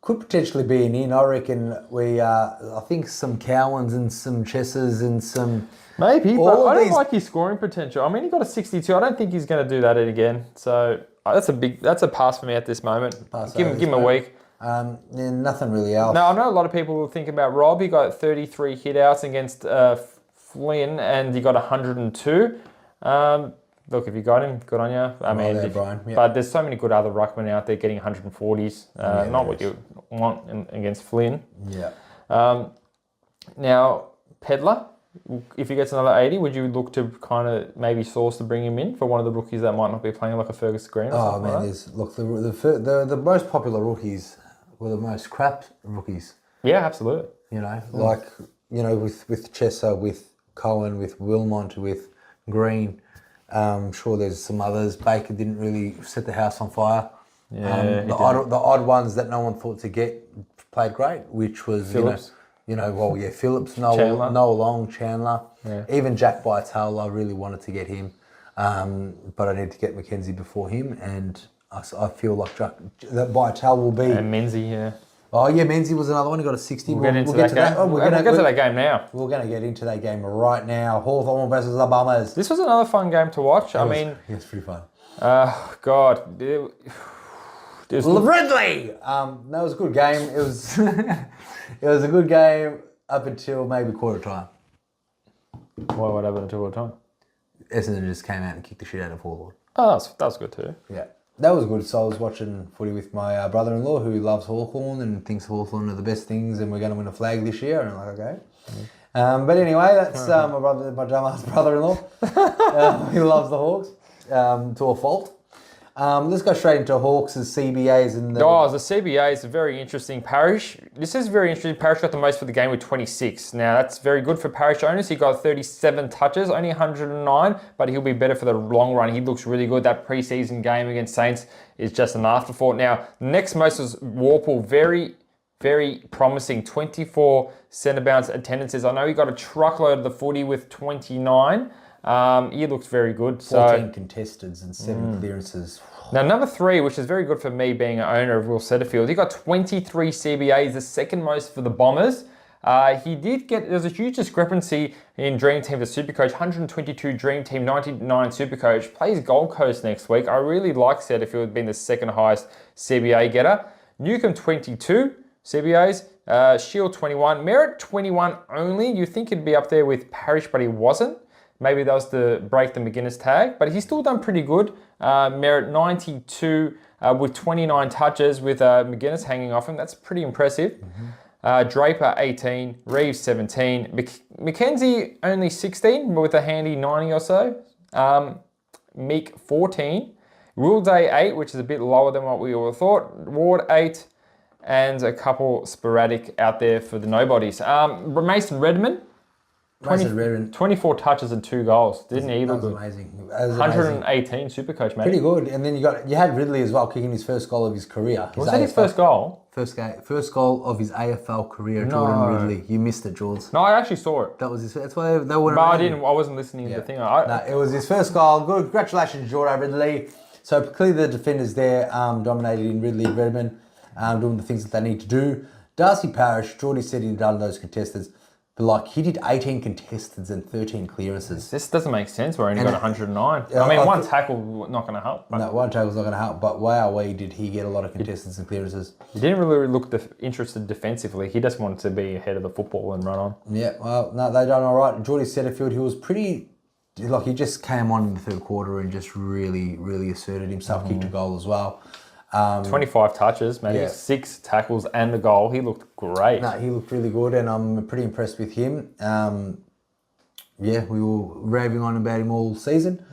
could potentially be an in. I reckon I think some Cowans and some Chesses and some... Maybe, but I don't like his scoring potential. I mean, he got a 62. I don't think he's going to do that again. So that's a pass for me at this moment. Give him a week. Nothing really else. Now, I know a lot of people will think about Rob. He got 33 hit-outs against Flynn, and he got 102. Look, if you got him, good on you. Brian. Yep. But there's so many good other ruckmen out there getting 140s. Not what you want against Flynn. Yeah. Now, Pedlar, if he gets another 80, would you look to kind of maybe source to bring him in for one of the rookies that might not be playing, like a Fergus Green or something like that? The most popular rookies were the most crap rookies. Yeah, absolutely. With Chesser, with Cohen, with Wilmont, with Green. I'm sure there's some others. Baker didn't really set the house on fire. Yeah, the odd ones that no one thought to get played great, which was Phillips. Phillips, Noah Long, Chandler, even Jack Bytel. I really wanted to get him, but I need to get McKenzie before him, and I feel like that Bytel will be. And Menzie, yeah. Oh yeah, Menzie was another one. He got a 60. We'll get to that game. We'll get to that game now. We're going to get into that game right now. Hawthorn versus the Bombers. This was another fun game to watch. It was pretty fun. God. It was Ridley! That was a good game. It was it was a good game up until maybe quarter time. Why? What happened until quarter time? Essendon just came out and kicked the shit out of Hawthorn. Oh, that was good too. Yeah. That was good. So I was watching footy with my brother-in-law who loves Hawthorn and thinks Hawthorn are the best things and we're going to win a flag this year. And I'm like, okay. But anyway, that's my dumbass brother-in-law. He loves the Hawks to a fault. Let's go straight into Hawks' CBAs. The CBA is a very interesting. Parrish. This is very interesting. Parrish got the most for the game with 26. Now, that's very good for Parrish owners. He got 37 touches, only 109, but he'll be better for the long run. He looks really good. That preseason game against Saints is just an afterthought. Now, next most is Warple. Very, very promising. 24 centre bounce attendances. I know he got a truckload of the footy with 29. He looks very good. 14 contesteds and 7 clearances. Now, number 3, which is very good for me being an owner of Will Setterfield, he got 23 CBAs, the second most for the Bombers. There's a huge discrepancy in Dream Team to Supercoach, 122 Dream Team, 99 Supercoach. Plays Gold Coast next week. I really like Setterfield being the second highest CBA getter. Newcomb, 22 CBAs. Shield, 21. Merritt, 21 only. You think he'd be up there with Parrish, but he wasn't. Maybe that was to break the McGuinness tag, but he's still done pretty good. Merritt 92 with 29 touches with McGuinness hanging off him. That's pretty impressive. Mm-hmm. Draper 18, Reeves 17, McKenzie only 16 but with a handy 90 or so. Meek 14, Will Day 8, which is a bit lower than what we all thought. Ward 8, and a couple sporadic out there for the nobodies. Mason Redmond. 24 touches and 2 goals. Didn't he look good? Amazing. 118 Supercoach, mate. Pretty good. And then you had Ridley as well, kicking his first goal of his career. Was that his first goal? First goal of his AFL career, Jordan Ridley. You missed it, George. No, I actually saw it. That was his. That's why they were. But I wasn't listening to the thing. It was his first goal. Good. Congratulations, Jordan Ridley. So clearly the defenders there dominated in Ridley and Redmond, doing the things that they need to do. Darcy Parish, Geordie said he'd done those contestants, but like he did 18 contestants and 13 clearances. This doesn't make sense. We're only got 109. I mean, one tackle not going to help. No, one tackle's not going to help, but wow, did he get a lot of contestants and clearances. He didn't really look interested defensively. He just wanted to be ahead of the football and run on. Yeah, well, no, they done all right. Geordie Setterfield, he was pretty... Like, he just came on in the third quarter and just really, really asserted himself, kicked a goal as well. 25 touches, maybe 6 tackles and a goal. He looked great. No, he looked really good, and I'm pretty impressed with him. We were raving on about him all season.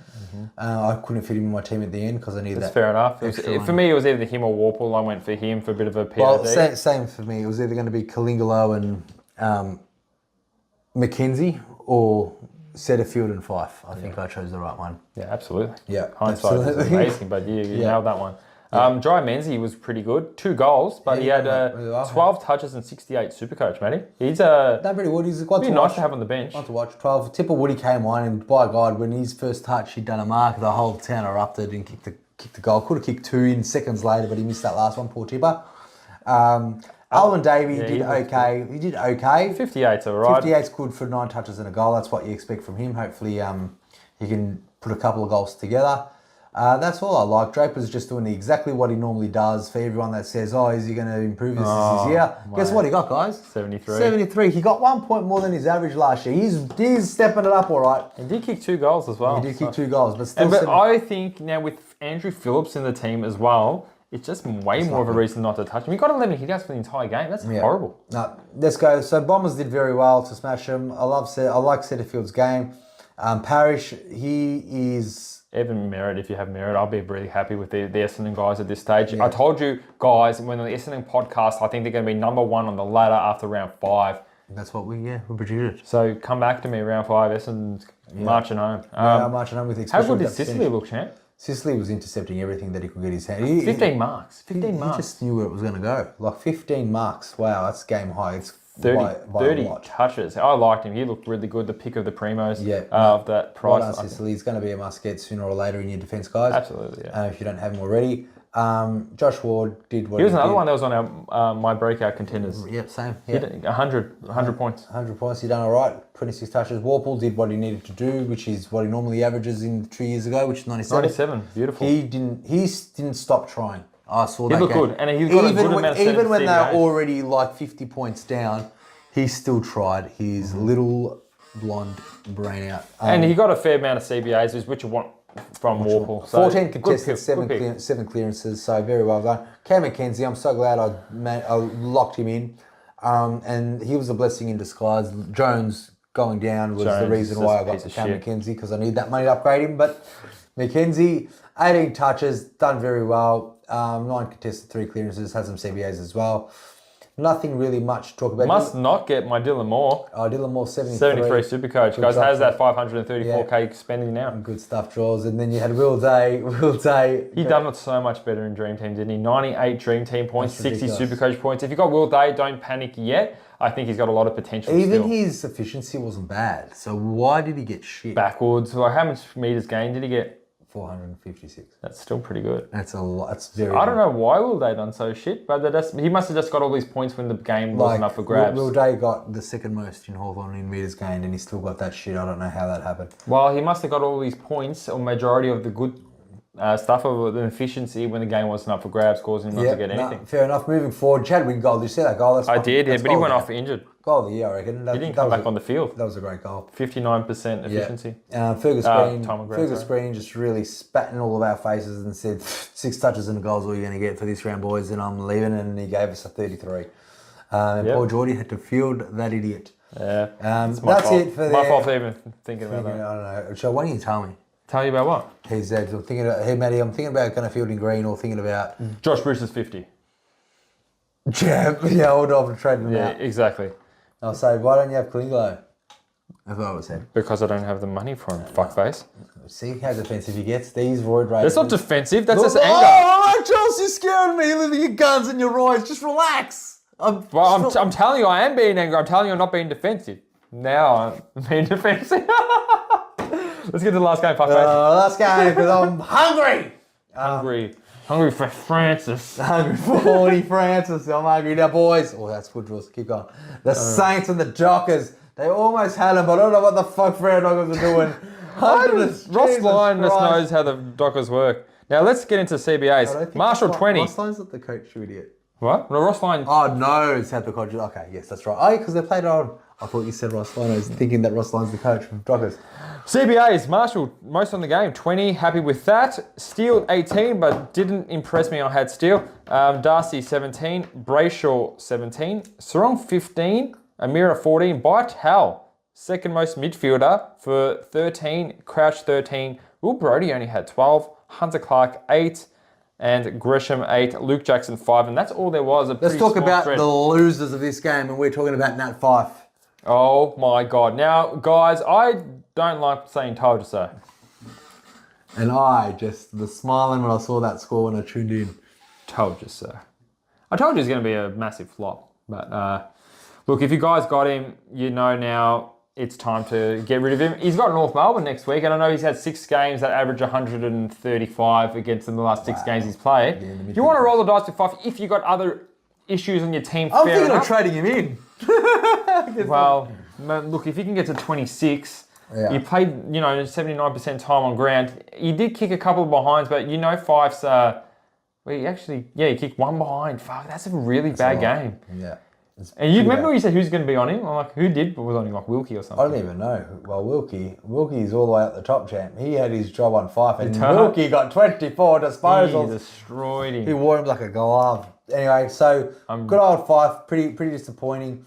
I couldn't fit him in my team at the end because I needed that. That's fair enough. For me, it was either him or Warple. I went for him for a bit of a PRD. Well, same for me. It was either going to be Kalingalo and McKenzie or Setterfield and Fife. I think I chose the right one. Yeah, absolutely. Yeah, hindsight is amazing, but you nailed that one. Dry Menzies was pretty good. 2 goals, but he had 12 touches and 68 Supercoach, Matty. He's done pretty good. He's quite nice to have on the bench. Nice to watch. 12. Tipper Woody came on, and by God, when his first touch, he'd done a mark. The whole town erupted and kicked the goal. Could have kicked 2 in seconds later, but he missed that last one. Poor Tipper. Alwyn Davey did okay. He did okay. 58's all right. 58's good for 9 touches and a goal. That's what you expect from him. Hopefully, he can put a couple of goals together. That's all I like. Draper's just doing exactly what he normally does. For everyone that says, is he going to improve this year? Guess what he got, guys? 73. 73. He got 1 point more than his average last year. He's stepping it up all right. He did kick 2 goals as well. He did kick 2 goals, but still... But I think now with Andrew Phillips in the team as well, it's just way more of a reason not to touch him. He got 11 hit-outs for the entire game. That's horrible. No, let's go. So Bombers did very well to smash him. I like Setterfield's game. Parish, he is... Even Merritt, if you have Merritt, I'll be really happy with the Essendon guys at this stage. Yeah. I told you guys, when the Essendon podcast, I think they're going to be number 1 on the ladder after round 5. That's what we predicted. So come back to me round 5, Essendon's marching home. Marching home with how good did Sicily look, champ? Sicily was intercepting everything that he could get his hand. 15 marks. He just knew where it was going to go. Like 15 marks. Wow, that's game high. It's 30 touches. I liked him. He looked really good. The pick of the primos of that price. Well done, Sicily. He's going to be a must-get sooner or later in your defence, guys. Absolutely, yeah. If you don't have him already. Josh Ward did what he was another one that was on our my breakout contenders. Yep, same. Yep. 100 points. 100 points. He done all right. 26 touches. Warple did what he needed to do, which is what he normally averages in 2 years ago, which is 97. 97. Beautiful. He didn't stop trying. I saw that. He looked good, and he's got a good amount of even when they're already like 50 points down, he still tried his little blonde brain out. And he got a fair amount of CBAs, which you want from Warple. 14 contested, 7 clearances, so very well done. Cam McKenzie, I'm so glad I locked him in. And he was a blessing in disguise. Jones going down was the reason why I got Cam McKenzie, because I need that money to upgrade him. But McKenzie, 18 touches, done very well. 9 contested, 3 clearances, had some CBAs as well. Nothing really much to talk about. Must not get my Dylan Moore. Dylan Moore, 73. Supercoach. Good guys, has that 534k spending now. Good stuff, Jaws. And then you had Will Day. He done it so much better in Dream Team, didn't he? 98 Dream Team points, 60 Supercoach points. If you got Will Day, don't panic yet. I think he's got a lot of potential Even his efficiency wasn't bad. So why did he get shit? Backwards. Like, how much meters gained did he get? 456. That's still pretty good. That's a lot. That's very I don't know why Will Day done so shit, but he must have just got all these points when the game wasn't up for grabs. Will Day got the second most in Hawthorn in meters gained, and he still got that shit. I don't know how that happened. Well, he must have got all these points, or majority of the good stuff of the efficiency when the game wasn't up for grabs, causing him not to get anything. Fair enough. Moving forward, Chadwick goal. Did you see that goal? I did, but he went off injured. Goal of the year, I reckon. He didn't come back on the field. That was a great goal. 59% efficiency. Fergus Green just really spat in all of our faces and said, 6 touches and a goal is all you're going to get for this round, boys, and I'm leaving, and he gave us a 33. Poor Geordie had to field that idiot. Yeah. That's fault. it for my fault for even thinking about that. I don't know. So why don't you tell me? Tell you about what? He said, hey, Matty, I'm thinking about kind of fielding Green or thinking about... Josh Bruce's 50. Yeah, hold off and trade him out. Yeah, exactly. I'll say, why don't you have Klinglo? That's what I would say. Because I don't have the money for him, fuckface. See how defensive he gets? These void rates. That's not defensive, that's just anger. Oh, Charles, you're scaring me with your guns and your roids. Just relax. I'm telling you, I am being angry. I'm telling you, I'm not being defensive. Now I'm being defensive. Let's get to the last game, fuckface. Last game, because I'm hungry. Hungry for Francis. Hungry for 40 Francis. I'm hungry now, boys. Oh, that's good, Jules. Keep going. The Saints and the Dockers. They almost had him, but I don't know what the fuck Fred Dockers are doing. Ross Lyon just knows how the Dockers work. Now let's get into CBAs. Marshall 20. Ross Lyon's not the coach, you idiot. What? No, Ross Lyon. Oh, no, it's had the coach. Okay, yes, that's right. Oh, because they played on. I thought you said Ross Lyon. I was thinking that Ross Lyon's the coach from Dockers. CBAs, Marshall, most on the game, 20, happy with that. Steele, 18, but didn't impress me. I had Steele. Darcy, 17. Brayshaw, 17. Sarong, 15. Amira, 14. Bytel, second most midfielder for 13. Crouch, 13. Will Brodie only had 12. Hunter Clark, 8. And Gresham, 8. Luke Jackson, 5. And that's all there was. Let's talk about the losers of this game, and we're talking about Nat Fyfe. Oh, my God. Now, guys, I don't like saying told you so. And I just was smiling when I saw that score when I tuned in. Told you so. I told you it was going to be a massive flop. But, look, if you guys got him, you know now it's time to get rid of him. He's got North Melbourne next week, and I know he's had 6 games that average 135 against them the last 6 games he's played. Yeah, you want to roll the dice with Fyfe if you got other issues on your team. I'm thinking of trading him in. Well, look, if you can get to 26, you played, 79% time on ground. You did kick a couple of behinds, but Fyfe's, he kicked 1 behind. Fuck, that's a really bad game. Yeah. And you remember when you said who's going to be on him? I'm like, who was on him? Like Wilkie or something? I don't even know. Well, Wilkie's all the way up the top, champ. He had his job on Fyfe, and Wilkie got 24 disposals. He destroyed him. He wore him like a glove. Anyway, so good old Fyfe, pretty disappointing.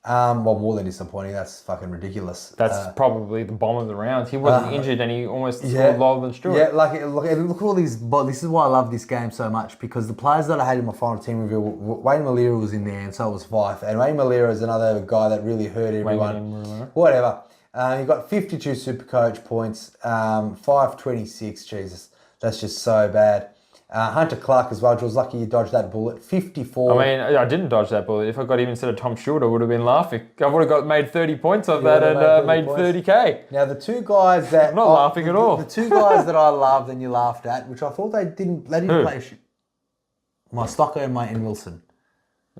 More than disappointing. That's fucking ridiculous. That's probably the bomb of the round. He wasn't injured, and he almost scored lower than Stewart. Yeah, look at all these. But this is why I love this game so much, because the players that I had in my final team review, Wayne Malira was in there, and so was Fyfe. And Wayne Malira is another guy that really hurt everyone. Whatever. He got 52 Supercoach points, 526. Jesus, that's just so bad. Hunter Clark as well. I was lucky you dodged that bullet. 54. I mean, I didn't dodge that bullet. If I got him instead of Tom Stewart, I would have been laughing. I would have made 30 points of that and made 30k. Now, the 2 guys that... I'm not laughing at all. The 2 guys that I loved and you laughed at, which I thought they didn't play shit. My Stocker and my N. Wilson.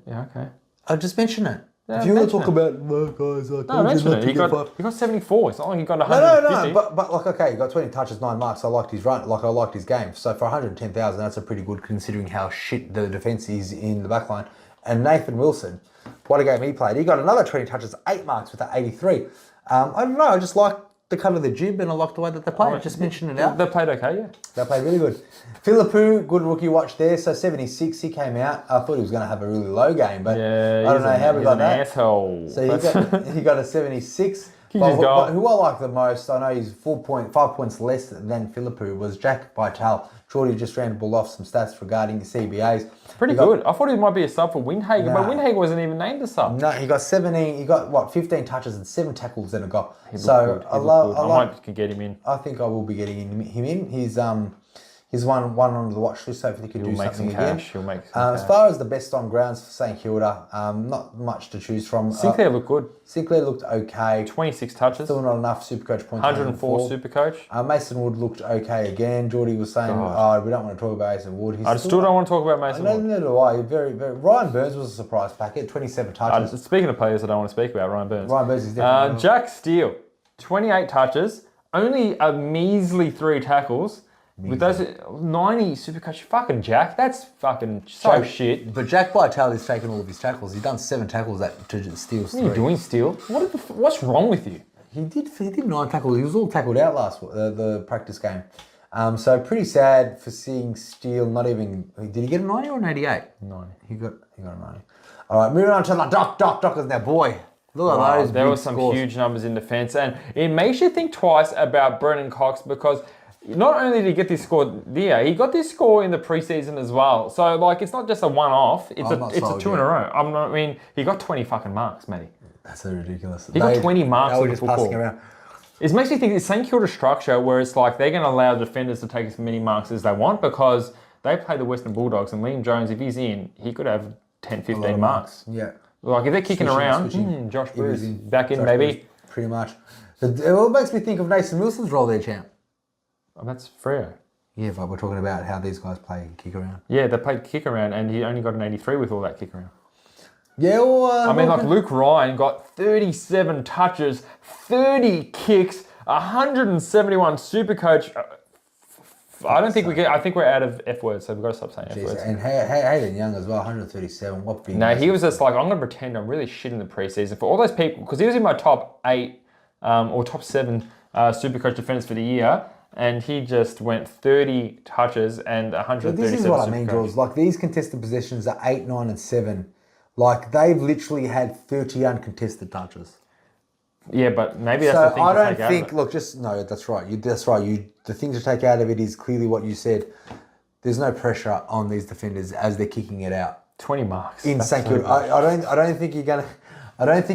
Yeah, okay. I just mentioned it. Yeah, if you want to talk about guys, mention it. He got 74. It's not like he got 150. No. But like, okay, he got 20 touches, 9 marks. I liked his run. Like, I liked his game. So for 110,000, that's a pretty good considering how shit the defence is in the backline. And Nathan Wilson, what a game he played. He got another 20 touches, 8 marks with that 83. I don't know. I just like the cut of the jib, and I like the way that they played. Just mention it out. They played okay, yeah. They played really good. Philippou, good rookie watch there. So 76, he came out. I thought he was going to have a really low game, but I don't know how we got that. Asshole. So he got a 76. But who I like the most, I know he's 5 points less than Philippou, was Jack Bytel. Geordie just ran the ball off some stats regarding the CBAs. Pretty good. I thought he might be a sub for Windhager, but Windhager wasn't even named a sub. No, he got 17. He got 15 touches and 7 tackles and a goal. So I might get him in. I think I will be getting him in. He's one on the watch list, so if he could do something again. He'll make some cash. As far as the best on grounds for St Kilda, not much to choose from. Sinclair looked good. Sinclair looked okay. 26 touches. Still not enough Supercoach points. 104 Supercoach. Mason Wood looked okay again. Geordie was saying, we don't want to talk about Mason Wood. I still don't want to talk about Mason Wood. Neither do I. Very, very. Ryan Burns was a surprise packet. 27 touches. Speaking of players I don't want to speak about, Ryan Burns. Ryan Burns is definitely... Jack Steele, 28 touches. Only a measly 3 tackles. With those 90 Supercoach, fucking Jack, that's fucking so shit. But Jack Bytel has taken all of his tackles. He's done 7 tackles to Steele's 3. What are you doing, Steele? What's wrong with you? He did 9 tackles. He was all tackled out the practice game. So pretty sad for seeing Steele not even... Did he get a 90 or an 88? 90. He got a 90. All right, moving on to the Dockers now, boy. Look at those. There were some huge numbers in defence, and it makes you think twice about Brennan Cox, because not only did he get this score there, he got this score in the preseason as well. So, like, it's not just a one-off. It's a 2 in a row. He got 20 fucking marks, Matty. That's so ridiculous. He got 20 marks in just football. passing around. It makes me think it's St Kilda structure where it's like they're going to allow defenders to take as many marks as they want, because they play the Western Bulldogs, and Liam Jones, if he's in, he could have 10, 15 marks. Yeah. Like, if they're kicking around, Josh Bruce, back in, baby. Bruce, pretty much. It all makes me think of Nathan Wilson's role there, champ. Oh, that's Freo. Yeah, but we're talking about how these guys play kick around. Yeah, they played kick around, and he only got an 83 with all that kick around. Yeah, well, I mean, like Luke Ryan got 37 touches, 30 kicks, 171 Supercoach. I don't think we get. I think we're out of F words, so we've got to stop saying F words. And Hayden Young as well, 137. What big? No, he was just like, I'm going to pretend I'm really shit in the preseason for all those people, because he was in my top 8 or top 7 Supercoach defenders for the year, and he just went 30 touches and 137. This is what I mean, Jules. Like these contested possessions are 8, 9, and 7. Like they've literally had 30 uncontested touches. Yeah, but maybe that's the thing I to don't take out think. of it. Look, just no. That's right. That's right. The thing to take out of it is clearly what you said. There's no pressure on these defenders as they're kicking it out. 20 marks in St Kilda. I don't think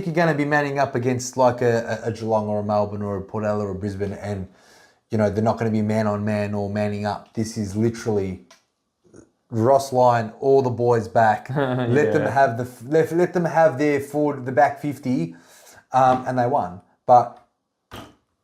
you're gonna be manning up against like a Geelong or a Melbourne or a Port Adelaide or a Brisbane, and they're not going to be man on man or manning up. This is literally Ross line, all the boys back. Let them have the back 50, and they won. But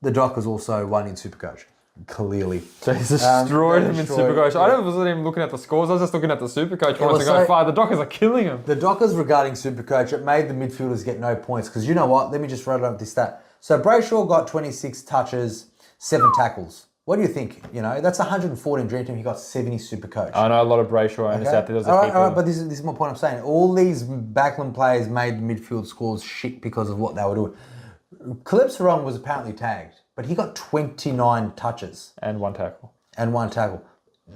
the Dockers also won in Supercoach. Clearly. So he's destroyed him in Supercoach. I wasn't even looking at the scores. I was just looking at the Supercoach ones and going, fire, the Dockers are killing him. The Dockers regarding Supercoach, it made the midfielders get no points. Because you know what? Let me just write up this stat. So Brayshaw got 26 touches, 7 tackles. What do you think? That's 114 Dream Team. He got 70 Supercoach. I know a lot of Brayshaw owners out there. All right, but this is my point I'm saying. All these backline players made the midfield scores shit because of what they were doing. Calypso Ron was apparently tagged, but he got 29 touches. And 1 tackle.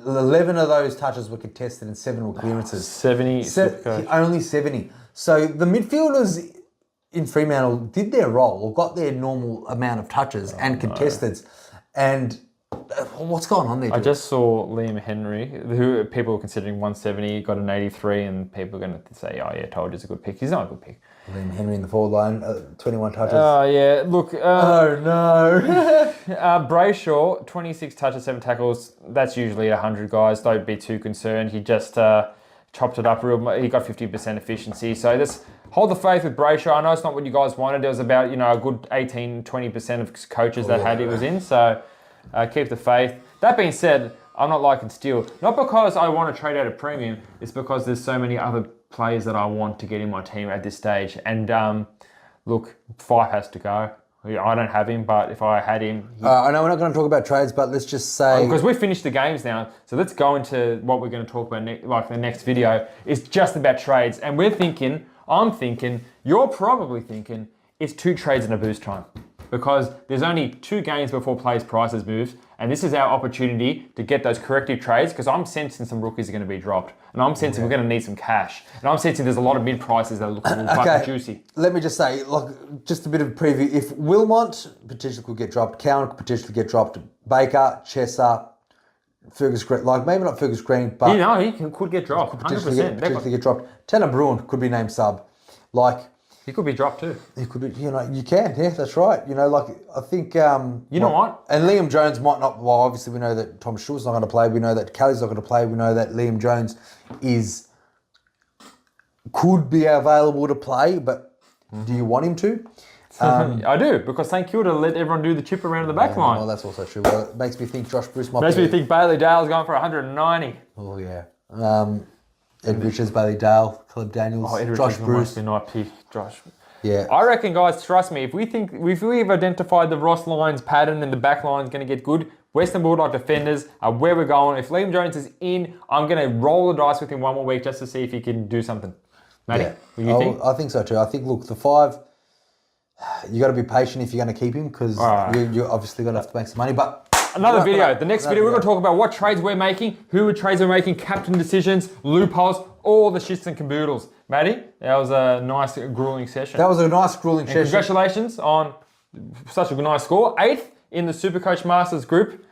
11 of those touches were contested and 7 were clearances. 70 Supercoach. Only 70. So the midfielders in Fremantle did their role or got their normal amount of touches and contesteds. And what's going on there? I just saw Liam Henry, who people were considering 170, got an 83, and people are going to say, oh yeah, told you it's a good pick. He's not a good pick. Liam Henry in the forward line, 21 touches. Oh yeah, look. Oh no. Brayshaw, 26 touches, 7 tackles. That's usually 100 guys. Don't be too concerned. He just chopped it up real. He got 50% efficiency. So just hold the faith with Brayshaw. I know it's not what you guys wanted. There was about a good 18, 20% of coaches that had it was in. So keep the faith. That being said, I'm not liking Steele. Not because I want to trade out a premium. It's because there's so many other players that I want to get in my team at this stage. And look, Fife has to go. I don't have him, but if I had him... I know we're not going to talk about trades, but let's just say... Because we've finished the games now, so let's go into what we're going to talk about the next video. It's just about trades. And I'm thinking, you're probably thinking, it's 2 trades in a boost time. Because there's only 2 games before players' prices move, and this is our opportunity to get those corrective trades, because I'm sensing some rookies are going to be dropped, and I'm sensing we're going to need some cash, and I'm sensing there's a lot of mid prices that are looking fucking juicy. Let me just say, just a bit of a preview. If Wilmot potentially could get dropped, Cowan could potentially get dropped, Baker, Chesser, Fergus Green, maybe not Fergus Green, but he could get dropped. Could potentially get dropped. Tanner Bruin could be named sub, He could be dropped too. He could be, you can, yeah, that's right. I think... you know what? And Liam Jones might not... Well, obviously we know that Tom Stewart's not going to play. We know that Kelly's not going to play. We know that Liam Jones could be available to play, but do you want him to? I do, because St Kilda let everyone do the chip around the back line. Well, that's also true. Well, it makes me think Josh Bruce might Makes me think Bailey Dale's going for 190. Oh, yeah. Ed Richards, Bailey Dale, Caleb Daniels, Josh Bruce. Josh. Yeah. I reckon, guys, trust me, if we've identified the Ross Lyons pattern and the back line's going to get good, Western Bulldog defenders are where we're going. If Liam Jones is in, I'm going to roll the dice with him one more week just to see if he can do something. Matty, what do you think? I think so too. I think, look, the 5, you got to be patient if you're going to keep him, because you're obviously going to have to make some money, but... Another video. The next video, we're going to talk about what trades we're making, who trades we're making, captain decisions, loopholes, all the shits and caboodles. Matty, that was a nice, grueling session. Congratulations on such a nice score. 8th in the Supercoach Masters group.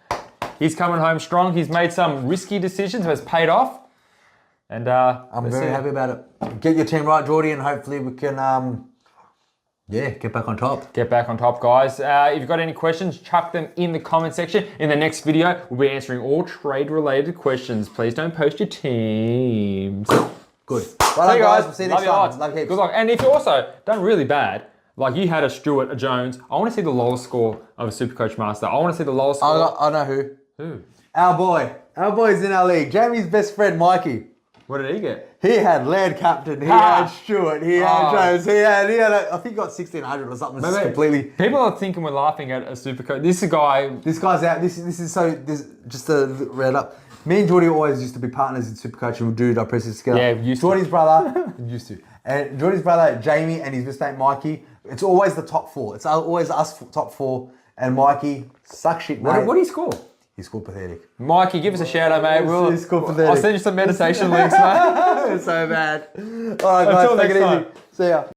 He's coming home strong. He's made some risky decisions, but it's paid off. And I'm very happy about it. Get your team right, Geordie, and hopefully we can... get back on top. Get back on top, guys. If you've got any questions, chuck them in the comment section. In the next video, we'll be answering all trade-related questions. Please don't post your teams. Good. Well, guys. We'll see you next time. Love heaps. Good luck. And if you also done really bad, like you had a Stewart, a Jones, I want to see the lowest score of a Supercoach Master. I want to see the lowest score. I know who. Who? Our boy. Our boys in our league. Jamie's best friend, Mikey. What did he get? He had Laird captain. He had Stewart. He had Jones. He had I think he got 1,600 or something. This is completely. People are thinking we're laughing at a Supercoach. This guy. This guy's out. This is so. Just to round up. Me and Geordie always used to be partners in Supercoach and we'd do our presses together. Yeah, used to. Geordie's brother used to. And Geordie's brother, Jamie, and his best mate, Mikey. It's always the top four. It's always us top four. And Mikey, suck shit, mate. What did he score? He scored pathetic. Mikey, give us a shout out, mate. He scored pathetic. I'll send you some meditation links, mate. It's so bad. All right, guys. Until Take next it time. easy. See ya.